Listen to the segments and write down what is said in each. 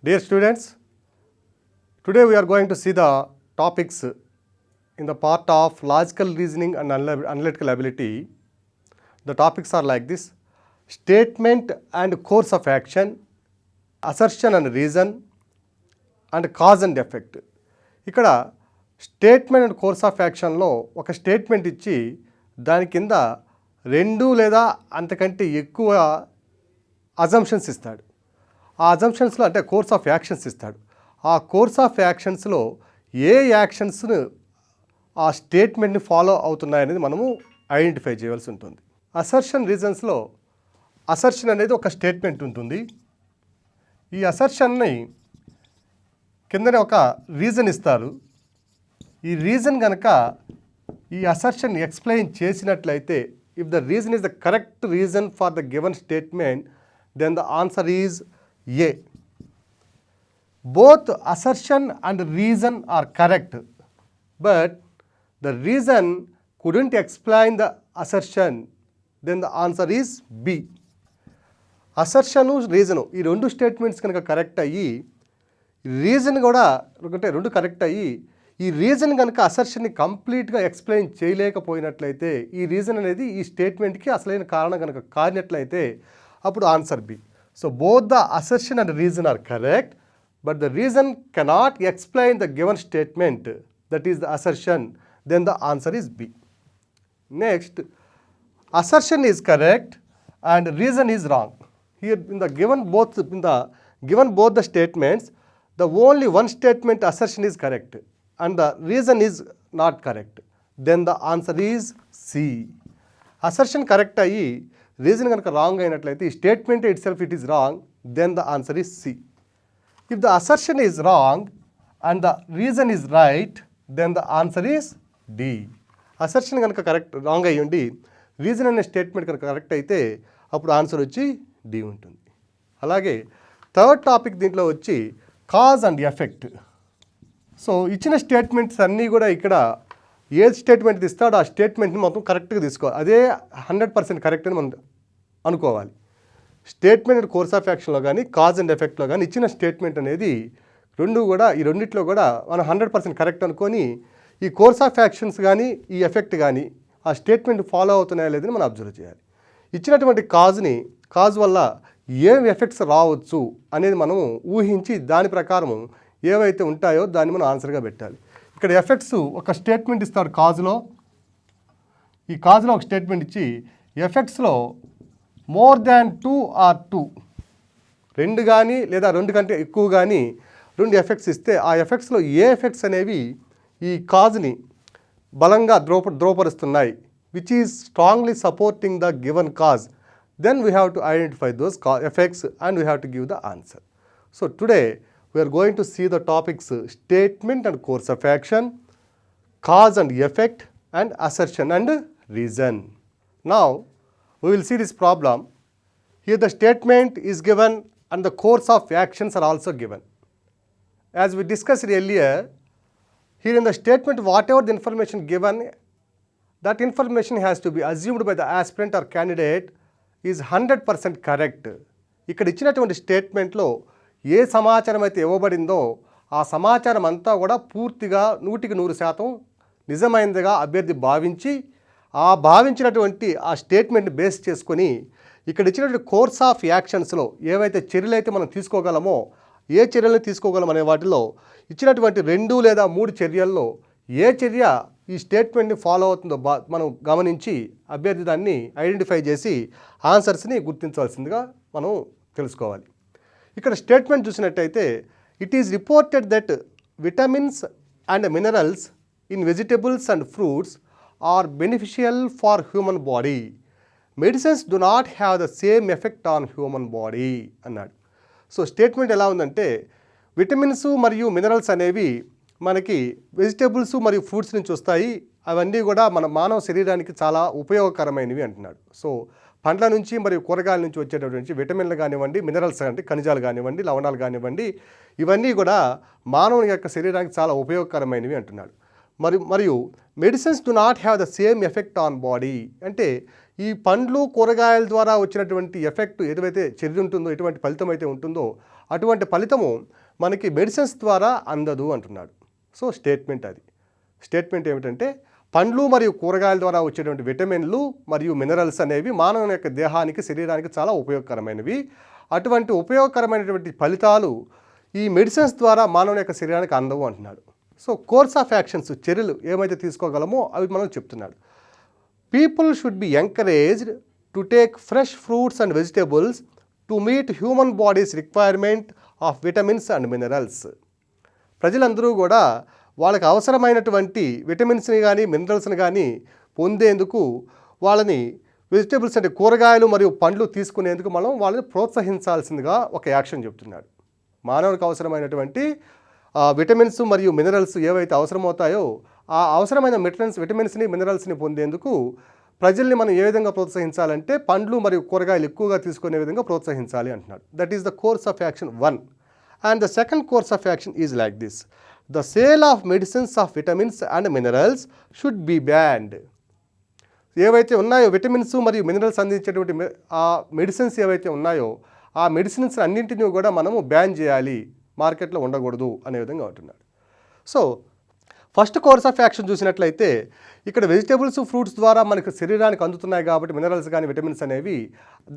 Dear students, today we are going to see the topics in the part of logical reasoning and analytical ability. The topics are like this: statement and course of action, assertion and reason, and cause and effect. ఇక్కడ statement and course of యాక్షన్లో ఒక statement ఇచ్చి దాని కింద రెండు లేదా అంతకంటే ఎక్కువ assumptions ఇస్తాడు. ఆ అజంప్షన్స్లో అంటే కోర్స్ ఆఫ్ యాక్షన్స్ ఇస్తాడు. ఆ కోర్స్ ఆఫ్ యాక్షన్స్లో ఏ యాక్షన్స్ను ఆ స్టేట్మెంట్ని ఫాలో అవుతున్నాయనేది మనము ఐడెంటిఫై చేయవలసి ఉంటుంది. అసర్షన్ రీజన్స్లో అసర్షన్ అనేది ఒక స్టేట్మెంట్ ఉంటుంది. ఈ అసర్షన్ని కిందనే ఒక రీజన్ ఇస్తారు. ఈ రీజన్ కనుక ఈ అసర్షన్ ఎక్స్ప్లెయిన్ చేసినట్లయితే, if the reason is the correct reason for the given statement, then the answer is A. Both assertion and reason are correct, but the reason couldn't explain the assertion, then the answer is B. Assertion reason ఈ రెండు statements కనుక correct అయ్యి, reason కూడా అంటే రెండు correct అయ్యి, ఈ reason కనుక అసర్షన్ని కంప్లీట్గా ఎక్స్ప్లెయిన్ చేయలేకపోయినట్లయితే, ఈ రీజన్ అనేది ఈ స్టేట్మెంట్కి అసలైన కారణం కనుక కానినట్లయితే అప్పుడు answer B. So both the assertion and reason are correct, but the reason cannot explain the given statement, that is the assertion, then the answer is B. Next, assertion is correct and reason is wrong. Here in the given both the statements, the only one statement assertion is correct and the reason is not correct, then the answer is C. Assertion correct ayi reason ganaka wrong ayinatlaithe statement itself it is wrong, then the answer is C. If the assertion is wrong and the reason is right, then the answer is D. Assertion కనుక correct wrong అయ్యి ఉండి reason అనే statement కనుక correct అయితే అప్పుడు answer వచ్చి D ఉంటుంది. అలాగే థర్డ్ టాపిక్ దీంట్లో వచ్చి కాజ్ అండ్ ఎఫెక్ట్. సో ఇచ్చిన స్టేట్మెంట్స్ అన్నీ కూడా ఇక్కడ ఏ స్టేట్మెంట్ ఇస్తాడో ఆ స్టేట్మెంట్ని మొత్తం కరెక్ట్గా తీసుకోవాలి. అదే 100% కరెక్ట్ అని మనం అనుకోవాలి. స్టేట్మెంట్ అండ్ కోర్స్ ఆఫ్ యాక్షన్లో కానీ కాజ్ అండ్ ఎఫెక్ట్లో కానీ ఇచ్చిన స్టేట్మెంట్ అనేది ఈ రెండిట్లో కూడా మనం 100% కరెక్ట్ అనుకొని ఈ కోర్స్ ఆఫ్ యాక్షన్స్ కానీ ఈ ఎఫెక్ట్ కానీ ఆ స్టేట్మెంట్ ఫాలో అవుతున్నాయా లేదని మనం అబ్జర్వ్ చేయాలి. ఇచ్చినటువంటి కాజ్ వల్ల ఏం ఎఫెక్ట్స్ రావచ్చు అనేది మనం ఊహించి దాని ప్రకారం ఏవైతే ఉంటాయో దాన్ని మనం ఆన్సర్గా పెట్టాలి. ఇక్కడ ఎఫెక్ట్స్ ఒక స్టేట్మెంట్ ఇస్తాడు కాజ్లో. ఈ కాజ్లో ఒక స్టేట్మెంట్ ఇచ్చి ఎఫెక్ట్స్లో మోర్ దాన్ 2 ఆర్ 2 రెండు కానీ లేదా రెండు కంటే ఎక్కువ కానీ రెండు ఎఫెక్ట్స్ ఇస్తే ఆ ఎఫెక్ట్స్లో ఏ ఎఫెక్ట్స్ అనేవి ఈ కాజ్ని బలంగా ద్రోపరుస్తున్నాయి, which is strongly supporting the given cause, then we have to identify those effects and we have to give the answer. So today we're going to see the topics statement and course of action, cause and effect, and assertion and reason. Now we will see this problem. Here the statement is given and the course of actions are also given. As we discussed earlier, here in the statement whatever the information given, that information has to be assumed by the aspirant or candidate is 100% correct. ఇక్కడ ఇచ్చినటువంటి స్టేట్మెంట్లో ఏ సమాచారం అయితే ఇవ్వబడిందో ఆ సమాచారం అంతా కూడా పూర్తిగా 100% నిజమైనదిగా అభ్యర్థి భావించి ఆ భావించినటువంటి ఆ స్టేట్మెంట్ని బేస్ చేసుకొని ఇక్కడ ఇచ్చినటువంటి కోర్స్ ఆఫ్ యాక్షన్స్లో ఏవైతే చర్యలు అయితే మనం తీసుకోగలమో, ఏ చర్యలను తీసుకోగలం అనే వాటిలో ఇచ్చినటువంటి 2 లేదా 3 చర్యల్లో ఏ చర్య ఈ స్టేట్మెంట్ని ఫాలో అవుతుందో మనం గమనించి అభ్యర్థి దాన్ని ఐడెంటిఫై చేసి ఆన్సర్స్ని గుర్తించవలసిందిగా మనం తెలుసుకోవాలి. ఇక్కడ స్టేట్మెంట్ చూసినట్టయితే it is reported that vitamins and minerals in vegetables and fruits are beneficial for human body. Medicines do not have the same effect on human body అన్నాడు. సో స్టేట్మెంట్ ఎలా ఉందంటే విటమిన్స్ మరియు minerals అనేవి మనకి vegetables మరియు fruits నుంచి వస్తాయి, అవన్నీ కూడా మన మానవ శరీరానికి చాలా ఉపయోగకరమైనవి అంటున్నాడు. సో పండ్ల నుంచి మరియు కూరగాయల నుంచి వచ్చేటటువంటి విటమిన్లు కానివ్వండి, మినరల్స్ అంటే ఖనిజాలు కానివ్వండి, లవణాలు కానివ్వండి, ఇవన్నీ కూడా మానవుని యొక్క శరీరానికి చాలా ఉపయోగకరమైనవి అంటున్నాడు. మరియు medicines do not have the same effect on body అంటే ఈ పండ్లు కూరగాయల ద్వారా వచ్చినటువంటి ఎఫెక్ట్ ఏదైతే చర్య ఉంటుందో, ఎటువంటి ఫలితం అయితే ఉంటుందో అటువంటి ఫలితము మనకి మెడిసిన్స్ ద్వారా అందదు అంటున్నాడు. సో స్టేట్మెంట్ అది. స్టేట్మెంట్ ఏమిటంటే పండ్లు మరియు కూరగాయల ద్వారా వచ్చేటువంటి విటమిన్లు మరియు మినరల్స్ అనేవి మానవుని యొక్క దేహానికి, శరీరానికి చాలా ఉపయోగకరమైనవి. అటువంటి ఉపయోగకరమైనటువంటి ఫలితాలు ఈ మెడిసిన్స్ ద్వారా మానవుని యొక్క శరీరానికి అందవు అంటున్నాడు. సో కోర్స్ ఆఫ్ యాక్షన్స్, చర్యలు ఏమైతే తీసుకోగలమో అవి మనం చెప్తున్నాడు. People should be encouraged to take fresh fruits and vegetables to meet human bodies requirement of vitamins and minerals. ప్రజలందరూ కూడా వాళ్ళకి అవసరమైనటువంటి విటమిన్స్ని కానీ మినరల్స్ని కానీ పొందేందుకు వాళ్ళని వెజిటేబుల్స్ అంటే కూరగాయలు మరియు పండ్లు తీసుకునేందుకు మనం వాళ్ళని ప్రోత్సహించాల్సిందిగా ఒక యాక్షన్ చెప్తున్నాడు. మానవునికి అవసరమైనటువంటి విటమిన్స్ మరియు మినరల్స్ ఏవైతే అవసరమవుతాయో ఆ అవసరమైన విటమిన్స్ని మినరల్స్ని పొందేందుకు ప్రజల్ని మనం ఏ విధంగా ప్రోత్సహించాలంటే పండ్లు మరియు కూరగాయలు ఎక్కువగా తీసుకునే విధంగా ప్రోత్సహించాలి అంటున్నాడు. That is the course of action 1. And the second course of action is like this: the sale of medicines of vitamins and minerals should be banned. ఏవైతే ఉన్నాయో విటమిన్స్ మరియు మినరల్స్ అందించేటువంటి ఆ మెడిసిన్స్ ఏవైతే ఉన్నాయో ఆ మెడిసిన్స్ అన్నింటినీ కూడా మనము బ్యాన్ చేయాలి, మార్కెట్లో ఉండకూడదు అనే విధంగా అంటున్నాడు. So first course of action చూసినట్లయితే ఇక్కడ వెజిటేబుల్స్, ఫ్రూట్స్ ద్వారా మనకు శరీరానికి అందుతున్నాయి కాబట్టి మినరల్స్ కానీ విటమిన్స్ అనేవి,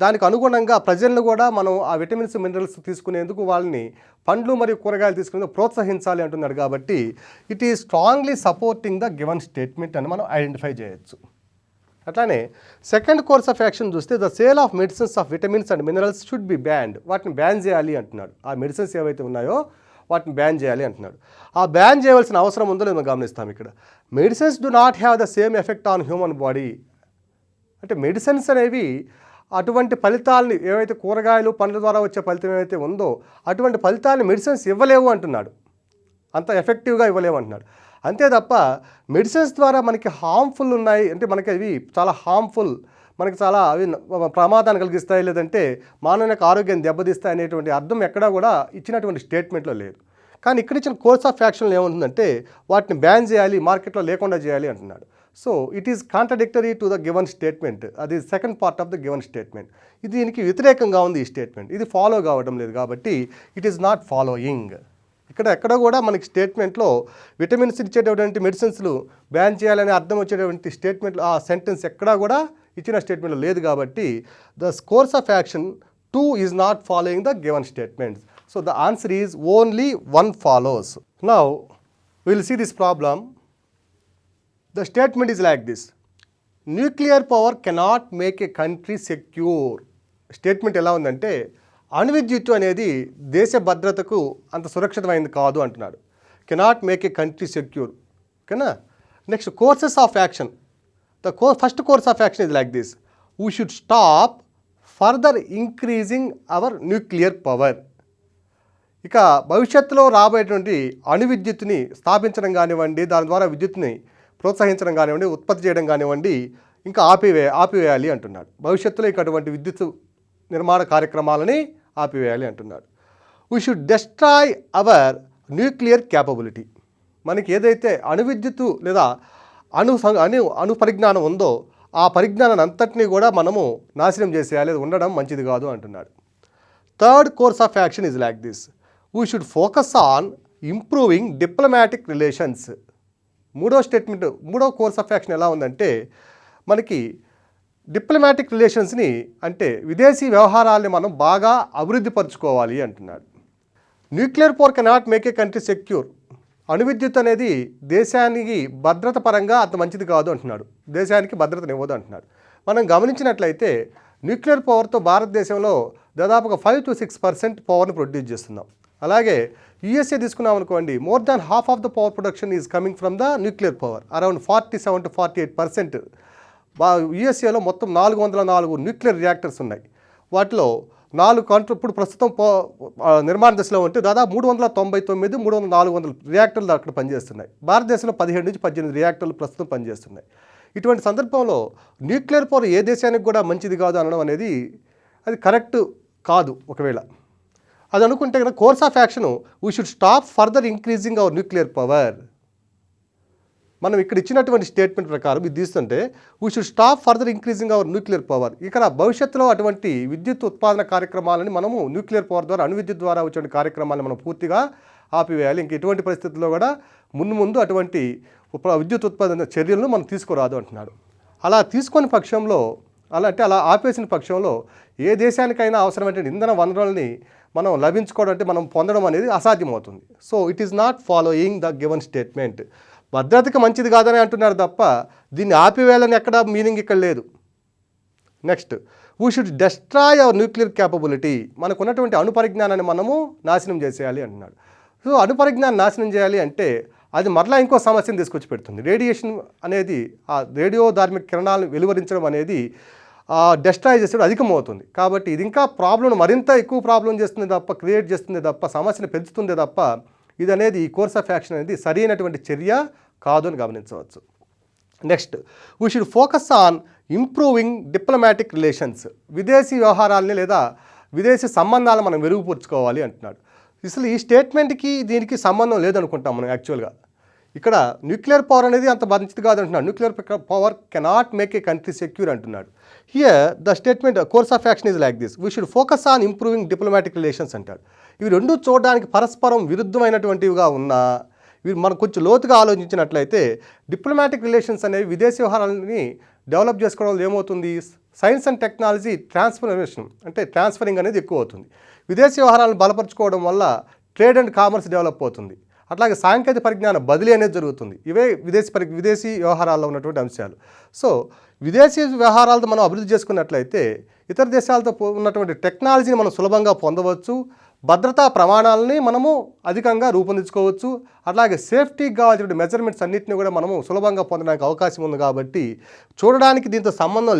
దానికి అనుగుణంగా ప్రజలను కూడా మనం ఆ విటమిన్స్, మినరల్స్ తీసుకునేందుకు వాళ్ళని పండ్లు మరియు కూరగాయలు తీసుకునేందుకు ప్రోత్సహించాలి అంటున్నాడు. కాబట్టి it is strongly supporting the given statement అని మనం ఐడెంటిఫై చేయొచ్చు. అట్లానే సెకండ్ కోర్స్ ఆఫ్ యాక్షన్ చూస్తే the sale of medicines of vitamins and minerals should be banned. వాటిని బ్యాన్ చేయాలి అంటున్నాడు. ఆ మెడిసిన్స్ ఏవైతే ఉన్నాయో వాటిని బ్యాన్ చేయాలి అంటున్నాడు. ఆ బ్యాన్ చేయవలసిన అవసరం ఉందో లేదో గమనిస్తాం. ఇక్కడ medicines do not have the same effect on human body. అంటే మెడిసిన్స్ అనేవి అటువంటి ఫలితాలని ఏవైతే కూరగాయలు పండ్ల ద్వారా వచ్చే ఫలితం ఏవైతే ఉందో అటువంటి ఫలితాన్ని మెడిసిన్స్ ఇవ్వలేవు అంటున్నాడు. అంత ఎఫెక్టివ్గా ఇవ్వలేవు అంటున్నాడు. అంతే తప్ప మెడిసిన్స్ ద్వారా మనకి హార్మ్ఫుల్ ఉన్నాయి అంటే మనకి అవి చాలా హార్మ్ఫుల్, మనకి చాలా అవి ప్రమాదాన్ని కలిగిస్తాయి, లేదంటే మానవుని యొక్క ఆరోగ్యాన్ని దెబ్బతీస్తాయి అనేటువంటి అర్థం ఎక్కడా కూడా ఇచ్చినటువంటి స్టేట్మెంట్లో లేదు. కానీ ఇక్కడ ఇచ్చిన కోర్స్ ఆఫ్ యాక్షన్లో ఏముంటుందంటే వాటిని బ్యాన్ చేయాలి, మార్కెట్లో లేకుండా చేయాలి అంటున్నాడు. So it is contradictory to the given statement. అది second part of the given statement. ఇది దీనికి వ్యతిరేకంగా ఉంది ఈ స్టేట్మెంట్. ఇది ఫాలో కావడం లేదు కాబట్టి ఇట్ ఈస్ నాట్ ఫాలోయింగ్. ఇక్కడ ఎక్కడ కూడా మనకి స్టేట్మెంట్లో విటమిన్స్ ఇచ్చేటటువంటి మెడిసిన్స్లు బ్యాన్ చేయాలని అర్థం వచ్చేటువంటి స్టేట్మెంట్లు ఆ సెంటెన్స్ ఎక్కడా కూడా ఇచ్చిన స్టేట్మెంట్లో లేదు. కాబట్టి the course of action 2 is not following the given statements. So the answer is only 1 follows. Now will see this problem. The statement is like this: nuclear power cannot make a country secure. Statement ఎలా ఉందంటే అణువిద్యుత్తు అనేది దేశ భద్రతకు అంత సురక్షితమైనది కాదు అంటున్నాడు. Cannot make a country secure. ఓకేనా? Next courses of action. The first course of action is like this: we should stop further increasing our nuclear power. ఇక భవిష్యత్తులో రాబోయేటువంటి అణువిద్యుత్తుని స్థాపించడం కానివ్వండి, దాని ద్వారా విద్యుత్తుని ప్రోత్సహించడం కానివ్వండి, ఉత్పత్తి చేయడం కానివ్వండి, ఇంకా ఆపివేయాలి అంటున్నాడు. భవిష్యత్తులో ఇక అటువంటి విద్యుత్ నిర్మాణ కార్యక్రమాలని ఆపివేయాలి అంటున్నాడు. We should destroy our nuclear capability. మనకి ఏదైతే అణువిద్యుత్తు లేదా అణు పరిజ్ఞానం ఉందో ఆ పరిజ్ఞానాన్ని అంతటినీ కూడా మనము నాశనం చేసేయాలి, ఉండడం మంచిది కాదు అంటున్నాడు. Third course of action is like this: we should focus on improving diplomatic relations. మూడో కోర్స్ ఆఫ్ యాక్షన్ ఎలా ఉందంటే మనకి డిప్లొమాటిక్ రిలేషన్స్ని అంటే విదేశీ వ్యవహారాల్ని మనం బాగా అభివృద్ధి పరచుకోవాలి అంటున్నాడు. Nuclear power cannot make a country secure. అణువిద్యుత్ అనేది దేశానికి భద్రత పరంగా అంత మంచిది కాదు అంటున్నాడు. దేశానికి భద్రతనివ్వదు అంటున్నాడు. మనం గమనించినట్లయితే న్యూక్లియర్ పవర్తో భారతదేశంలో దాదాపుగా 5 to 6% పవర్ని ప్రొడ్యూస్ చేస్తున్నాం. అలాగే యూఎస్ఏ తీసుకున్నాం అనుకోండి, more than half of the power production is coming from the nuclear power. Around 47 to 48%. యూఎస్ఏలో మొత్తం 404 న్యూక్లియర్ రియాక్టర్స్ ఉన్నాయి. వాటిలో 4 ఇప్పుడు ప్రస్తుతం నిర్మాణ దశలో ఉంటే దాదాపు 399, 400 రియాక్టర్లు అక్కడ పనిచేస్తున్నాయి. భారతదేశంలో 17 నుంచి 18 రియాక్టర్లు ప్రస్తుతం పనిచేస్తున్నాయి. ఇటువంటి సందర్భంలో న్యూక్లియర్ పవర్ ఏ దేశానికి కూడా మంచిది కాదు అనడం అనేది అది కరెక్ట్ కాదు. ఒకవేళ అది అనుకుంటే కనుక course of action we should stop further increasing our nuclear power. మనం ఇక్కడ ఇచ్చినటువంటి స్టేట్మెంట్ ప్రకారం ఇది తీస్తుంటే we should stop further increasing our nuclear power. ఇక్కడ భవిష్యత్తులో అటువంటి విద్యుత్ ఉత్పాదన కార్యక్రమాలని మనము న్యూక్లియర్ పవర్ ద్వారా అణు విద్యుత్ ద్వారా వచ్చే కార్యక్రమాలను మనం పూర్తిగా ఆపివేయాలి. ఇంక ఎటువంటి పరిస్థితుల్లో కూడా ముందు అటువంటి విద్యుత్ ఉత్పాదన చర్యలను మనం తీసుకురాదు అంటున్నాడు. అలా తీసుకొని పక్షంలో అలా ఆపేసిన పక్షంలో ఏ దేశానికైనా అవసరమైన ఇంధన వనరుల్ని మనం లభించుకోవడం అంటే మనం పొందడం అనేది అసాధ్యమవుతుంది. So it is not following the given statement. భద్రతకి మంచిది కాదని అంటున్నారు తప్ప దీన్ని ఆపివేయాలని ఎక్కడ మీనింగ్ ఇక్కడ లేదు. Next, we should destroy our nuclear capability. మనకు ఉన్నటువంటి అణు పరిజ్ఞానాన్ని మనము నాశనం చేసేయాలి అంటున్నాడు. సో అణు పరిజ్ఞానం నాశనం చేయాలి అంటే అది మరలా ఇంకో సమస్యను తీసుకొచ్చి పెడుతుంది. రేడియేషన్ అనేది ఆ రేడియో ధార్మిక కిరణాలను వెలువరించడం అనేది డెస్ట్రాయ్ చేసేది అధికమవుతుంది. కాబట్టి ఇది ఇంకా ప్రాబ్లం మరింత ఎక్కువ ప్రాబ్లం చేస్తుంది తప్ప క్రియేట్ చేస్తుంది తప్ప సమస్యను పెంచుతుంది తప్ప ఇది అనేది ఈ కోర్స్ ఆఫ్ యాక్షన్ అనేది సరైనటువంటి చర్య కాదు అని గమనించవచ్చు. Next, we should focus on improving diplomatic relations. విదేశీ వ్యవహారాలని లేదా విదేశీ సంబంధాలను మనం మెరుగుపరుచుకోవాలి అంటున్నాడు. అసలు ఈ స్టేట్మెంట్కి దీనికి సంబంధం లేదనుకుంటాం మనం యాక్చువల్గా. ఇక్కడ న్యూక్లియర్ పవర్ అనేది అంత మంచిది కాదు అంటున్నాడు. Nuclear power cannot make a country secure అంటున్నాడు. Here the statement course of action is like this: we should focus on improving diplomatic relations అంటాడు. ఇవి రెండు చూడడానికి పరస్పరం విరుద్ధమైనటువంటివిగా ఉన్నా ఇవి మనం కొంచెం లోతుగా ఆలోచించినట్లయితే డిప్లొమాటిక్ రిలేషన్స్ అనేవి విదేశీ వ్యవహారాలని డెవలప్ చేసుకోవడం వల్ల ఏమవుతుంది, సైన్స్ అండ్ టెక్నాలజీ ట్రాన్స్ఫరింగ్ అనేది ఎక్కువ అవుతుంది. విదేశీ వ్యవహారాలను బలపరుచుకోవడం వల్ల ట్రేడ్ అండ్ కామర్స్ డెవలప్ అవుతుంది. అట్లాగే సాంకేతిక పరిజ్ఞాన బదిలీ అనేది జరుగుతుంది. ఇవే విదేశీ వ్యవహారాల్లో ఉన్నటువంటి అంశాలు. సో విదేశీ వ్యవహారాలతో మనం అభివృద్ధి చేసుకున్నట్లయితే ఇతర దేశాలతో ఉన్నటువంటి టెక్నాలజీని మనం సులభంగా పొందవచ్చు. భద్రతా ప్రమాణాలని మనము అధికంగా రూపొందించుకోవచ్చు. అట్లాగే సేఫ్టీకి కావాల్సిన మెజర్మెంట్స్ అన్నింటినీ కూడా మనము సులభంగా పొందడానికి అవకాశం ఉంది. కాబట్టి చూడడానికి దీంతో సంబంధం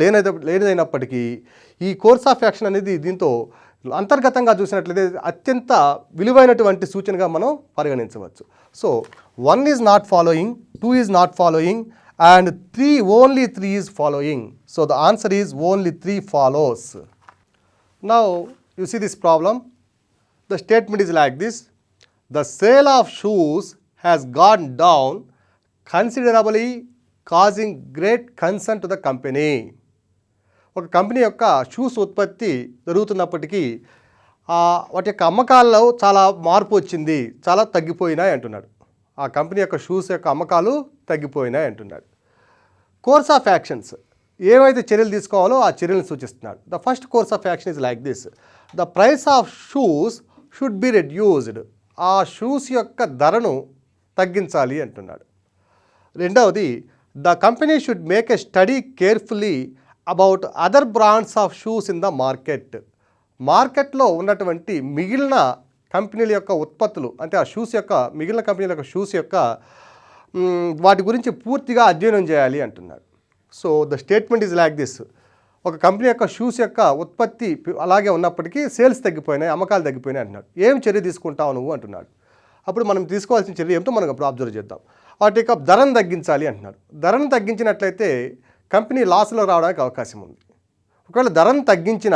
లేనిదైనప్పటికీ ఈ కోర్స్ ఆఫ్ యాక్షన్ అనేది దీంతో అంతర్గతంగా చూసినట్లయితే అత్యంత విలువైనటువంటి సూచనగా మనం పరిగణించవచ్చు. So 1 is not following, 2 is not following and only 3 is following. So the answer is only 3 follows. Now you see this problem. The statement is like this: the sale of shoes has gone down considerably, causing great concern to the company. ఒక company యొక్క shoes ఉత్పత్తి జరుగుతున్నప్పటికీ వాటి యొక్క అమ్మకాల్లో చాలా మార్పు వచ్చింది, చాలా తగ్గిపోయినాయి అంటున్నాడు. ఆ కంపెనీ యొక్క షూస్ యొక్క అమ్మకాలు తగ్గిపోయినాయి అంటున్నాడు. కోర్స్ ఆఫ్ యాక్షన్స్, ఏవైతే చర్యలు తీసుకోవాలో ఆ చర్యలను సూచిస్తున్నాడు. The first course of action is like this: the price of shoes should be reduced. ఆ షూస్ యొక్క ధరను తగ్గించాలి అంటున్నాడు. రెండవది, the company should make a study carefully about other brands of shoes in the market. మార్కెట్లో ఉన్నటువంటి మిగిలిన కంపెనీల యొక్క ఉత్పత్తులు అంటే ఆ షూస్ యొక్క మిగిలిన కంపెనీల యొక్క షూస్ యొక్క వాటి గురించి పూర్తిగా అధ్యయనం చేయాలి అంటున్నాడు. So the statement is like this: ఒక కంపెనీ యొక్క షూస్ యొక్క ఉత్పత్తి అలాగే ఉన్నప్పటికీ సేల్స్ తగ్గిపోయినాయి, అమ్మకాలు తగ్గిపోయినాయి అంటున్నాడు. ఏం చర్య తీసుకుంటావు నువ్వు అంటున్నాడు. అప్పుడు మనం తీసుకోవాల్సిన చర్య ఏమిటో మనం అప్పుడు అబ్జర్వ్ చేద్దాం. వాటి యొక్క ధరను తగ్గించాలి అంటున్నాడు. ధరను తగ్గించినట్లయితే కంపెనీ లాస్లో రావడానికి అవకాశం ఉంది. ఒకవేళ ధరను తగ్గించిన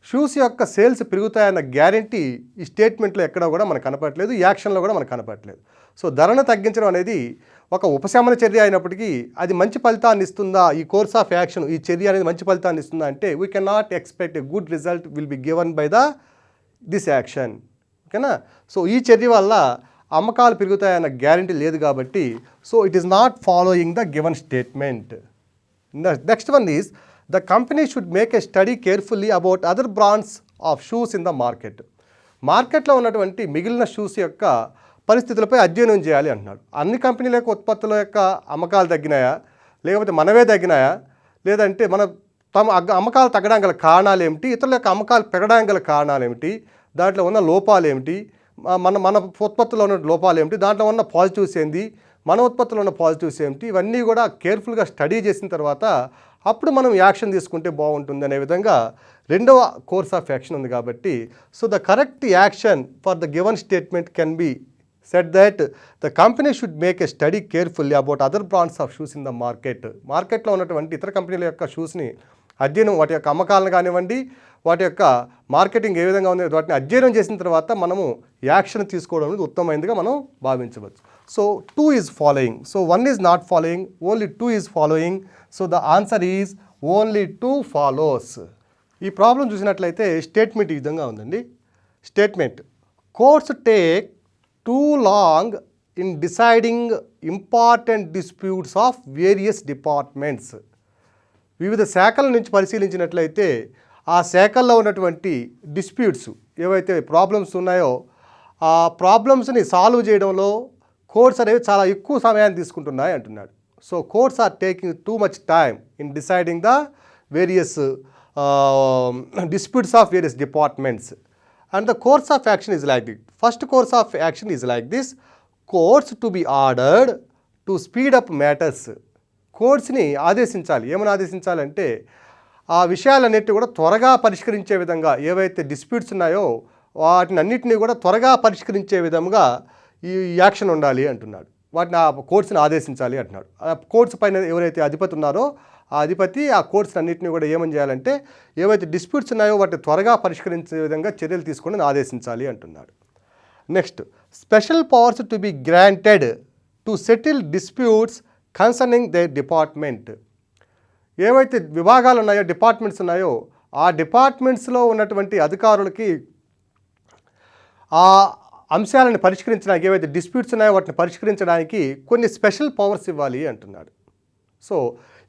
షూస్ యొక్క సేల్స్ పెరుగుతాయన్న గ్యారంటీ ఈ స్టేట్మెంట్లో ఎక్కడ కూడా మనకు కనపడట్లేదు, యాక్షన్లో కూడా మనకు కనపడట్లేదు. సో ధరను తగ్గించడం అనేది ఒక ఉపశమన చర్య అయినప్పటికీ అది మంచి ఫలితాన్ని ఇస్తుందా, ఈ కోర్స్ ఆఫ్ యాక్షన్ ఈ చర్య అనేది మంచి ఫలితాన్ని ఇస్తుందా అంటే we can not expect a good result will be given by this action. ఓకేనా? సో ఈ చర్య వల్ల అమ్మకాలు పెరుగుతాయన్న గ్యారంటీ లేదు కాబట్టి so it is not following the given statement. Next one is the company should make a study carefully about other brands of shoes in the market. మార్కెట్లో ఉన్నటువంటి మిగిలిన షూస్ యొక్క పరిస్థితులపై అధ్యయనం చేయాలి అంటున్నాడు. అన్ని కంపెనీల యొక్క ఉత్పత్తుల యొక్క అమ్మకాలు తగ్గినాయా, లేకపోతే మనవే తగ్గినాయా, లేదంటే తమ అమ్మకాలు తగ్గడానికి గల కారణాలు ఏమిటి, ఇతరుల యొక్క అమ్మకాలు పెరగడానికి గల కారణాలు ఏమిటి, దాంట్లో ఉన్న లోపాలు ఏమిటి, మన ఉత్పత్తుల్లో ఉన్న లోపాలు ఏమిటి, దాంట్లో ఉన్న పాజిటివ్స్ ఏంటి, మన ఉత్పత్తుల్లో ఉన్న పాజిటివ్స్ ఏమిటి, ఇవన్నీ కూడా కేర్ఫుల్గా స్టడీ చేసిన తర్వాత అప్పుడు మనం యాక్షన్ తీసుకుంటే బాగుంటుంది అనే విధంగా రెండవ కోర్స్ ఆఫ్ యాక్షన్ ఉంది. కాబట్టి so the correct action for the given statement can be said that the company should make a study carefully about other brands of shoes in the market. మార్కెట్లో ఉన్నటువంటి ఇతర కంపెనీల యొక్క షూస్ని అధ్యయనం, వాటి యొక్క అమ్మకాలను కానివ్వండి, వాటి యొక్క మార్కెటింగ్ ఏ విధంగా ఉంది వాటిని అధ్యయనం చేసిన తర్వాత మనము యాక్షన్ తీసుకోవడం అనేది ఉత్తమమైనదిగా మనం భావించవచ్చు. So 2 is following, so 1 is not following, only 2 is following. So the answer is only 2 follows. ఈ ప్రాబ్లం చూసినట్లయితే స్టేట్మెంట్ ఈ విధంగా ఉందండి. Statement: courts take two long in deciding important disputes of various departments. వివిధ శాఖల నుంచి పరిశీలించినట్లయితే ఆ శాఖల్లో ఉన్నటువంటి డిస్ప్యూట్స్ ఏవైతే ప్రాబ్లమ్స్ ఉన్నాయో ఆ ప్రాబ్లమ్స్ని సాల్వ్ చేయడంలో కోర్ట్స్ అనేవి చాలా ఎక్కువ సమయాన్ని తీసుకుంటున్నాయి అంటున్నాడు. So courts are taking too much time in deciding the various disputes of various departments, and the course of action is like this. First course of action is like this: courts to be ordered to speed up matters. కోర్ట్స్ని ఆదేశించాలి. ఏమని ఆదేశించాలంటే ఆ విషయాలన్నిటిని కూడా త్వరగా పరిష్కరించే విధంగా, ఏవైతే disputes ఉన్నాయో వాటిని అన్నింటినీ కూడా త్వరగా పరిష్కరించే విధంగా ఈ యాక్షన్ ఉండాలి అంటున్నాడు. వాటిని ఆ కోర్ట్స్ని ఆదేశించాలి అంటున్నాడు. ఆ కోర్ట్స్ పైన ఎవరైతే అధిపతి ఉన్నారో ఆ అధిపతి ఆ కోర్ట్స్ అన్నింటినీ కూడా ఏమని చేయాలంటే ఏవైతే డిస్ప్యూట్స్ ఉన్నాయో వాటిని త్వరగా పరిష్కరించే విధంగా చర్యలు తీసుకొని ఆదేశించాలి అంటున్నాడు. Next, special powers to be granted to settle disputes concerning the department. ఏవైతే విభాగాలు ఉన్నాయో, డిపార్ట్మెంట్స్ ఉన్నాయో ఆ డిపార్ట్మెంట్స్లో ఉన్నటువంటి అధికారులకి ఆ అంశాలను పరిష్కరించడానికి, ఏవైతే డిస్ప్యూట్స్ ఉన్నాయో వాటిని పరిష్కరించడానికి కొన్ని స్పెషల్ పవర్స్ ఇవ్వాలి అంటున్నాడు. సో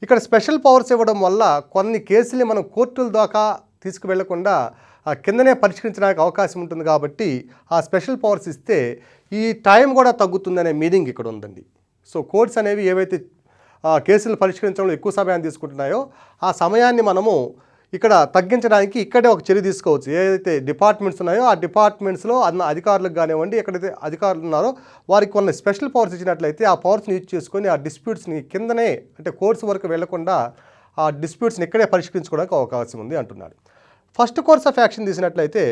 ఇక్కడ స్పెషల్ పవర్స్ ఇవ్వడం వల్ల కొన్ని కేసుల్ని మనం కోర్టుల దాకా తీసుకువెళ్లకుండా కిందనే పరిష్కరించడానికి అవకాశం ఉంటుంది. కాబట్టి ఆ స్పెషల్ పవర్స్ ఇస్తే ఈ టైం కూడా తగ్గుతుందనే మీనింగ్ ఇక్కడ ఉందండి. సో కోర్ట్స్ అనేవి ఏవైతే కేసులు పరిష్కరించడంలో ఎక్కువ సమయాన్ని తీసుకుంటున్నాయో ఆ సమయాన్ని మనము ఇక్కడ తగ్గించడానికి ఇక్కడే ఒక చర్య తీసుకోవచ్చు. ఏదైతే డిపార్ట్మెంట్స్ ఉన్నాయో ఆ డిపార్ట్మెంట్స్లో అన్న అధికారులకు కానివ్వండి, ఎక్కడైతే అధికారులు ఉన్నారో వారికి కొన్ని స్పెషల్ పవర్స్ ఇచ్చినట్లయితే ఆ పవర్స్ని యూజ్ చేసుకొని ఆ డిస్ప్యూట్స్ని కిందనే, అంటే కోర్ట్స్ వరకు వెళ్లకుండా ఆ డిస్ప్యూట్స్ని ఇక్కడే పరిష్కరించుకోవడానికి అవకాశం ఉంది అంటున్నాడు. ఫస్ట్ కోర్స్ ఆఫ్ యాక్షన్ తీసినట్లయితే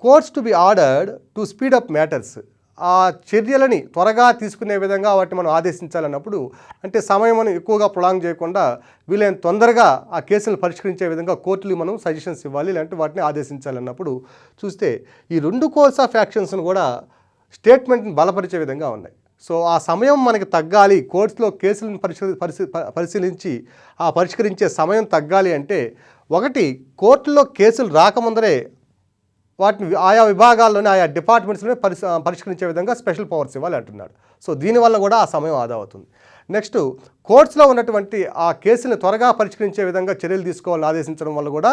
courts to be ordered to speed up matters. ఆ చర్యలని త్వరగా తీసుకునే విధంగా వాటిని మనం ఆదేశించాలన్నప్పుడు, అంటే సమయం ఎక్కువగా ప్రొలాంగ్ చేయకుండా వీలైన తొందరగా ఆ కేసులను పరిష్కరించే విధంగా కోర్టులు మనం సజెషన్స్ ఇవ్వాలి, ఇలాంటి వాటిని ఆదేశించాలన్నప్పుడు చూస్తే ఈ రెండు కోర్స్ ఆఫ్ యాక్షన్స్ను కూడా స్టేట్మెంట్ని బలపరిచే విధంగా ఉన్నాయి. సో ఆ సమయం మనకి తగ్గాలి, కోర్టులో కేసులను పరిశీలించి ఆ పరిష్కరించే సమయం తగ్గాలి అంటే, ఒకటి కోర్టులో కేసులు రాకముందరే వాటిని ఆయా విభాగాల్లోనే ఆయా డిపార్ట్మెంట్స్లోనే పరిష్కరించే విధంగా స్పెషల్ పవర్స్ ఇవ్వాలి అంటున్నాడు. సో దీనివల్ల కూడా ఆ సమయం ఆదా అవుతుంది. నెక్స్ట్, కోర్ట్స్లో ఉన్నటువంటి ఆ కేసుల్ని త్వరగా పరిష్కరించే విధంగా చర్యలు తీసుకోవాలని ఆదేశించడం వల్ల కూడా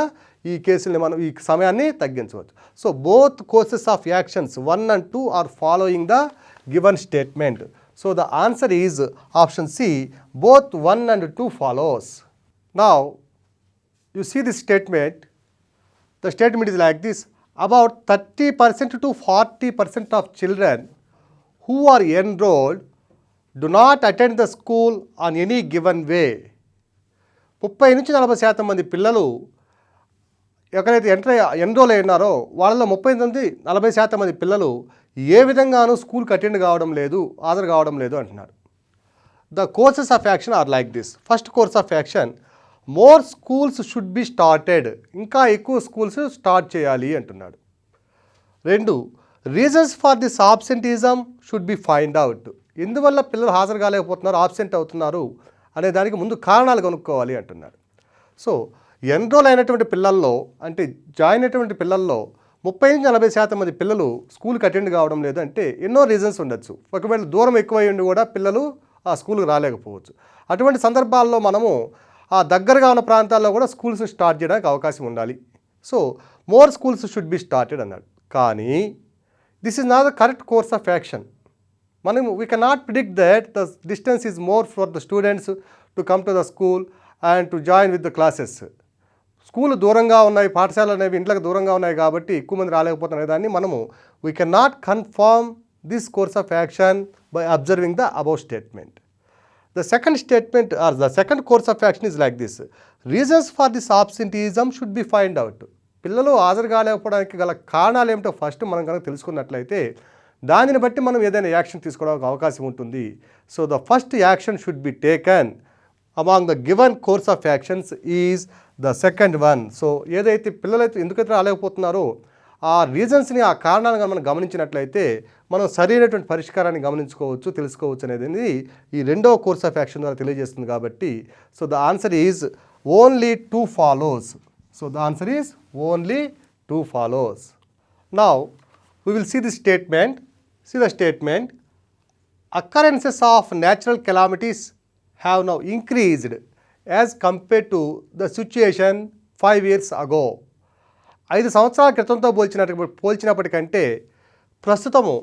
ఈ కేసుల్ని మనం ఈ సమయాన్ని తగ్గించవచ్చు. So both courses of actions 1 and 2 are following the given statement. So the answer is option C, both 1 and 2 follows. Now you see this statement. The statement is like this: about 30% to 40% of children who are enrolled do not attend the school on any given way. 30 నుంచి 40% మంది పిల్లలు ఎక్కడైతే enrol అయినారో వాళ్ళలో 40% మంది పిల్లలు ఏ విధంగానూ స్కూల్కి attend కావడం లేదు, హాజరు కావడం లేదు అంటున్నారు. The courses of action are like this. First course of action: more schools should be started. ఇంకా ఎక్కువ స్కూల్స్ స్టార్ట్ చేయాలి అంటున్నాడు. 2, reasons for this absenteeism should be find out. ఎందువల్ల పిల్లలు హాజరు కాలేకపోతున్నారు, ఆబ్సెంట్ అవుతున్నారు అనే దానికి ముందు కారణాలు కనుక్కోవాలి అంటున్నాడు. సో ఎన్రోల్ అయినటువంటి పిల్లల్లో, అంటే జాయిన్ అయినటువంటి పిల్లల్లో 30-40% మంది పిల్లలు స్కూల్కి అటెండ్ కావడం లేదు అంటే ఎన్నో రీజన్స్ ఉండొచ్చు. ఒకవేళ దూరం ఎక్కువై ఉండి కూడా పిల్లలు ఆ స్కూల్కి రాలేకపోవచ్చు. అటువంటి సందర్భాల్లో మనము ఆ దగ్గరగా ఉన్న ప్రాంతాల్లో కూడా స్కూల్స్ స్టార్ట్ చేయడానికి అవకాశం ఉండాలి. So more schools should be started అన్నాడు. కానీ this is not the correct course of action. మనం we cannot predict that the distance is more for the students to come to the school and to join with the classes. School దూరంగా ఉన్నాయి, పాఠశాలలు అనేవి ఇంట్లోకి దూరంగా ఉన్నాయి కాబట్టి ఎక్కువ మంది రాలేకపోతున్న దాన్ని మనము we cannot confirm this course of action by observing the above statement. The second statement or the second course of action is like this: reasons for this absenteeism should be find out. పిల్లలు హాజరు కాలేకపోవడానికి గల కారణాలు ఏమిటో first మనం కనుక తెలుసుకున్నట్లయితే దానిని బట్టి మనం ఏదైనా యాక్షన్ తీసుకోవడానికి అవకాశం ఉంటుంది. So the first action should be taken among the given course of actions is the second one. So ఏదైతే పిల్లలైతే ఎందుకైతే రాలేకపోతున్నారో ఆ రీజన్స్ని, ఆ కారణాలను మనం గమనించినట్లయితే మనం సరైనటువంటి పరిష్కారాన్ని గమనించుకోవచ్చు, తెలుసుకోవచ్చు అనేది ఈ రెండవ కోర్స్ ఆఫ్ యాక్షన్ ద్వారా తెలియజేస్తుంది. కాబట్టి so the answer is only 2 follows. So the answer is only 2 follows. Now we will see the statement. See the statement. Occurrences of natural calamities have now increased as compared to the situation 5 years ago. 5 సంవత్సరాల క్రితంతో పోల్చినప్పటికంటే ప్రస్తుతము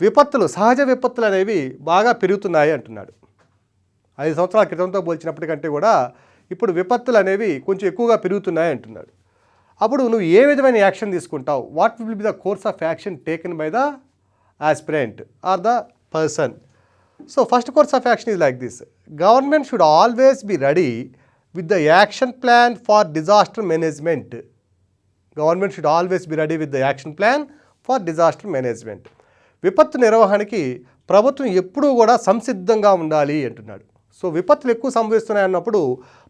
విపత్తులు, సహజ విపత్తులు అనేవి బాగా పెరుగుతున్నాయి అంటున్నాడు. 5 సంవత్సరాల క్రితంతో పోల్చినప్పటికంటే కూడా ఇప్పుడు విపత్తులు అనేవి కొంచెం ఎక్కువగా పెరుగుతున్నాయి అంటున్నాడు. అప్పుడు నువ్వు ఏ విధమైన యాక్షన్ తీసుకుంటావు? What will be the course of action taken by the aspirant or the person? So first course of action is like this. Government should always be ready with the action plan for disaster management. Government should always be ready with the action plan for disaster management. విపత్తు నిర్వహణకి ప్రభుత్వం ఎప్పుడూ కూడా సంసిద్ధంగా ఉండాలి అంటున్నాడు. So విపత్తులు ఎక్కువ సంభవిస్తున్నాయి అన్నప్పుడు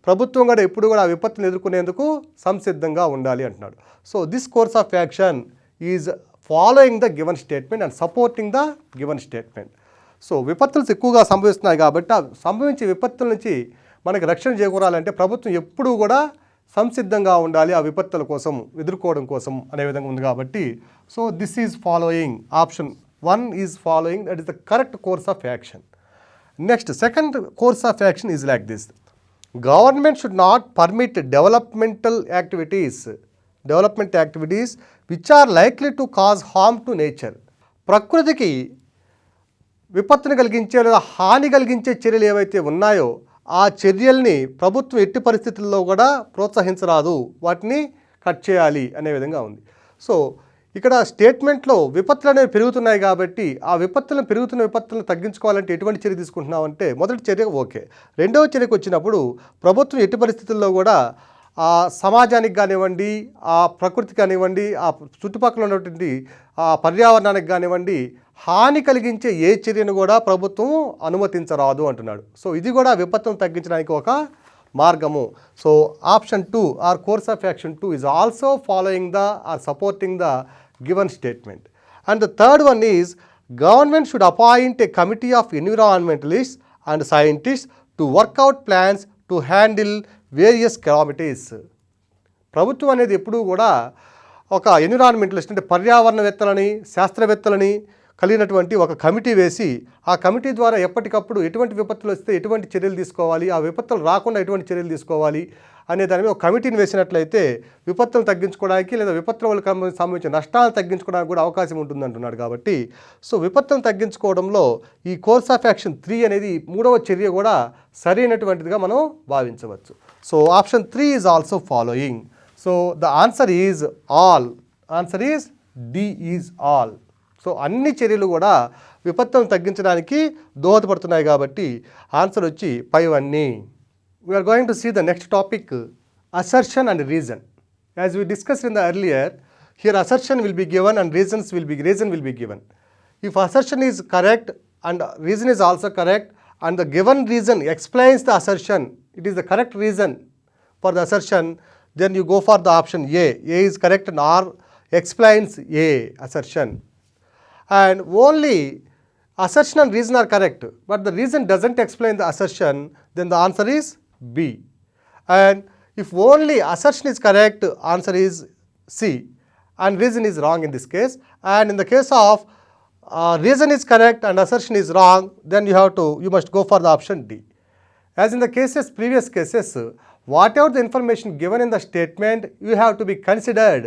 ప్రభుత్వం కూడా ఎప్పుడు కూడా ఆ విపత్తును ఎదుర్కొనేందుకు సంసిద్ధంగా ఉండాలి అంటున్నాడు. So this course of action is following the given statement and supporting the given statement. So విపత్తులు ఎక్కువగా సంభవిస్తున్నాయి కాబట్టి ఆ సంభవించే విపత్తుల నుంచి మనకి రక్షణ చేకూరాలంటే ప్రభుత్వం ఎప్పుడూ కూడా సంసిద్ధంగా ఉండాలి ఆ విపత్తుల కోసం, ఎదుర్కోవడం కోసం అనే విధంగా ఉంది. కాబట్టి so this is following, option 1 is following, that is the correct course of action. Next second course of action is like this. Government should not permit development activities which are likely to cause harm to nature. ప్రకృతికి విపత్తును కలిగించే లేదా హాని కలిగించే చర్యలు ఏవైతే ఉన్నాయో ఆ చర్యల్ని ప్రభుత్వం ఎట్టి పరిస్థితుల్లో కూడా ప్రోత్సహించరాదు, వాటిని కట్ చేయాలి అనే విధంగా ఉంది. సో ఇక్కడ స్టేట్మెంట్లో విపత్తులు అనేవి పెరుగుతున్నాయి కాబట్టి ఆ పెరుగుతున్న విపత్తులను తగ్గించుకోవాలంటే ఎటువంటి చర్య తీసుకుంటున్నామంటే మొదటి చర్య ఓకే. రెండవ చర్యకు వచ్చినప్పుడు ప్రభుత్వం ఎట్టి పరిస్థితుల్లో కూడా ఆ సమాజానికి కానివ్వండి, ఆ ప్రకృతి కానివ్వండి, ఆ చుట్టుపక్కల ఉన్నటువంటి ఆ పర్యావరణానికి కానివ్వండి హాని కలిగించే ఏ చర్యను కూడా ప్రభుత్వం అనుమతించరాదు అంటున్నాడు. సో ఇది కూడా విపత్తును తగ్గించడానికి ఒక మార్గము. So option 2 or course of action 2 is also following the or supporting the given statement. And the third one is government should appoint a committee of environmentalist and scientist to work out plans to handle various calamities. ప్రభుత్వం అనేది ఎప్పుడూ కూడా ఒక environmentalist అంటే పర్యావరణవేత్తలని, శాస్త్రవేత్తలని కలిగినటువంటి ఒక committee వేసి ఆ కమిటీ ద్వారా ఎప్పటికప్పుడు ఎటువంటి విపత్తులు వస్తే ఎటువంటి చర్యలు తీసుకోవాలి, ఆ విపత్తులు రాకుండా ఎటువంటి చర్యలు తీసుకోవాలి అనే దాని మీద ఒక కమిటీని వేసినట్లయితే విపత్తులు తగ్గించుకోవడానికి లేదా విపత్తుల వల్ల సంబంధించిన నష్టాలను తగ్గించుకోవడానికి కూడా అవకాశం ఉంటుంది అంటున్నాడు. కాబట్టి సో విపత్తులను తగ్గించుకోవడంలో ఈ కోర్స్ ఆఫ్ యాక్షన్ 3 అనేది 3వ చర్య కూడా సరైనటువంటిదిగా మనం భావించవచ్చు. So option 3 is also following. So the answer is all. Answer is D is all. So అన్ని చర్యలు కూడా విపత్తులను తగ్గించడానికి దోహదపడుతున్నాయి కాబట్టి ఆన్సర్ వచ్చి పైవన్నీ. We are going to see the next topic, assertion and reason. As we discussed in the earlier, here assertion will be given and reason will be given. If assertion is correct and reason is also correct and the given reason explains the assertion, it is the correct reason for the assertion, then you go for the option A. A is correct and R explains A assertion. And only assertion and reason are correct, but the reason doesn't explain the assertion, then the answer is B. And if only assertion is correct, answer is C, and reason is wrong in this case. And in the case of reason is correct and assertion is wrong, then you must go for the option D. As in the previous cases, whatever the information given in the statement, you have to be considered.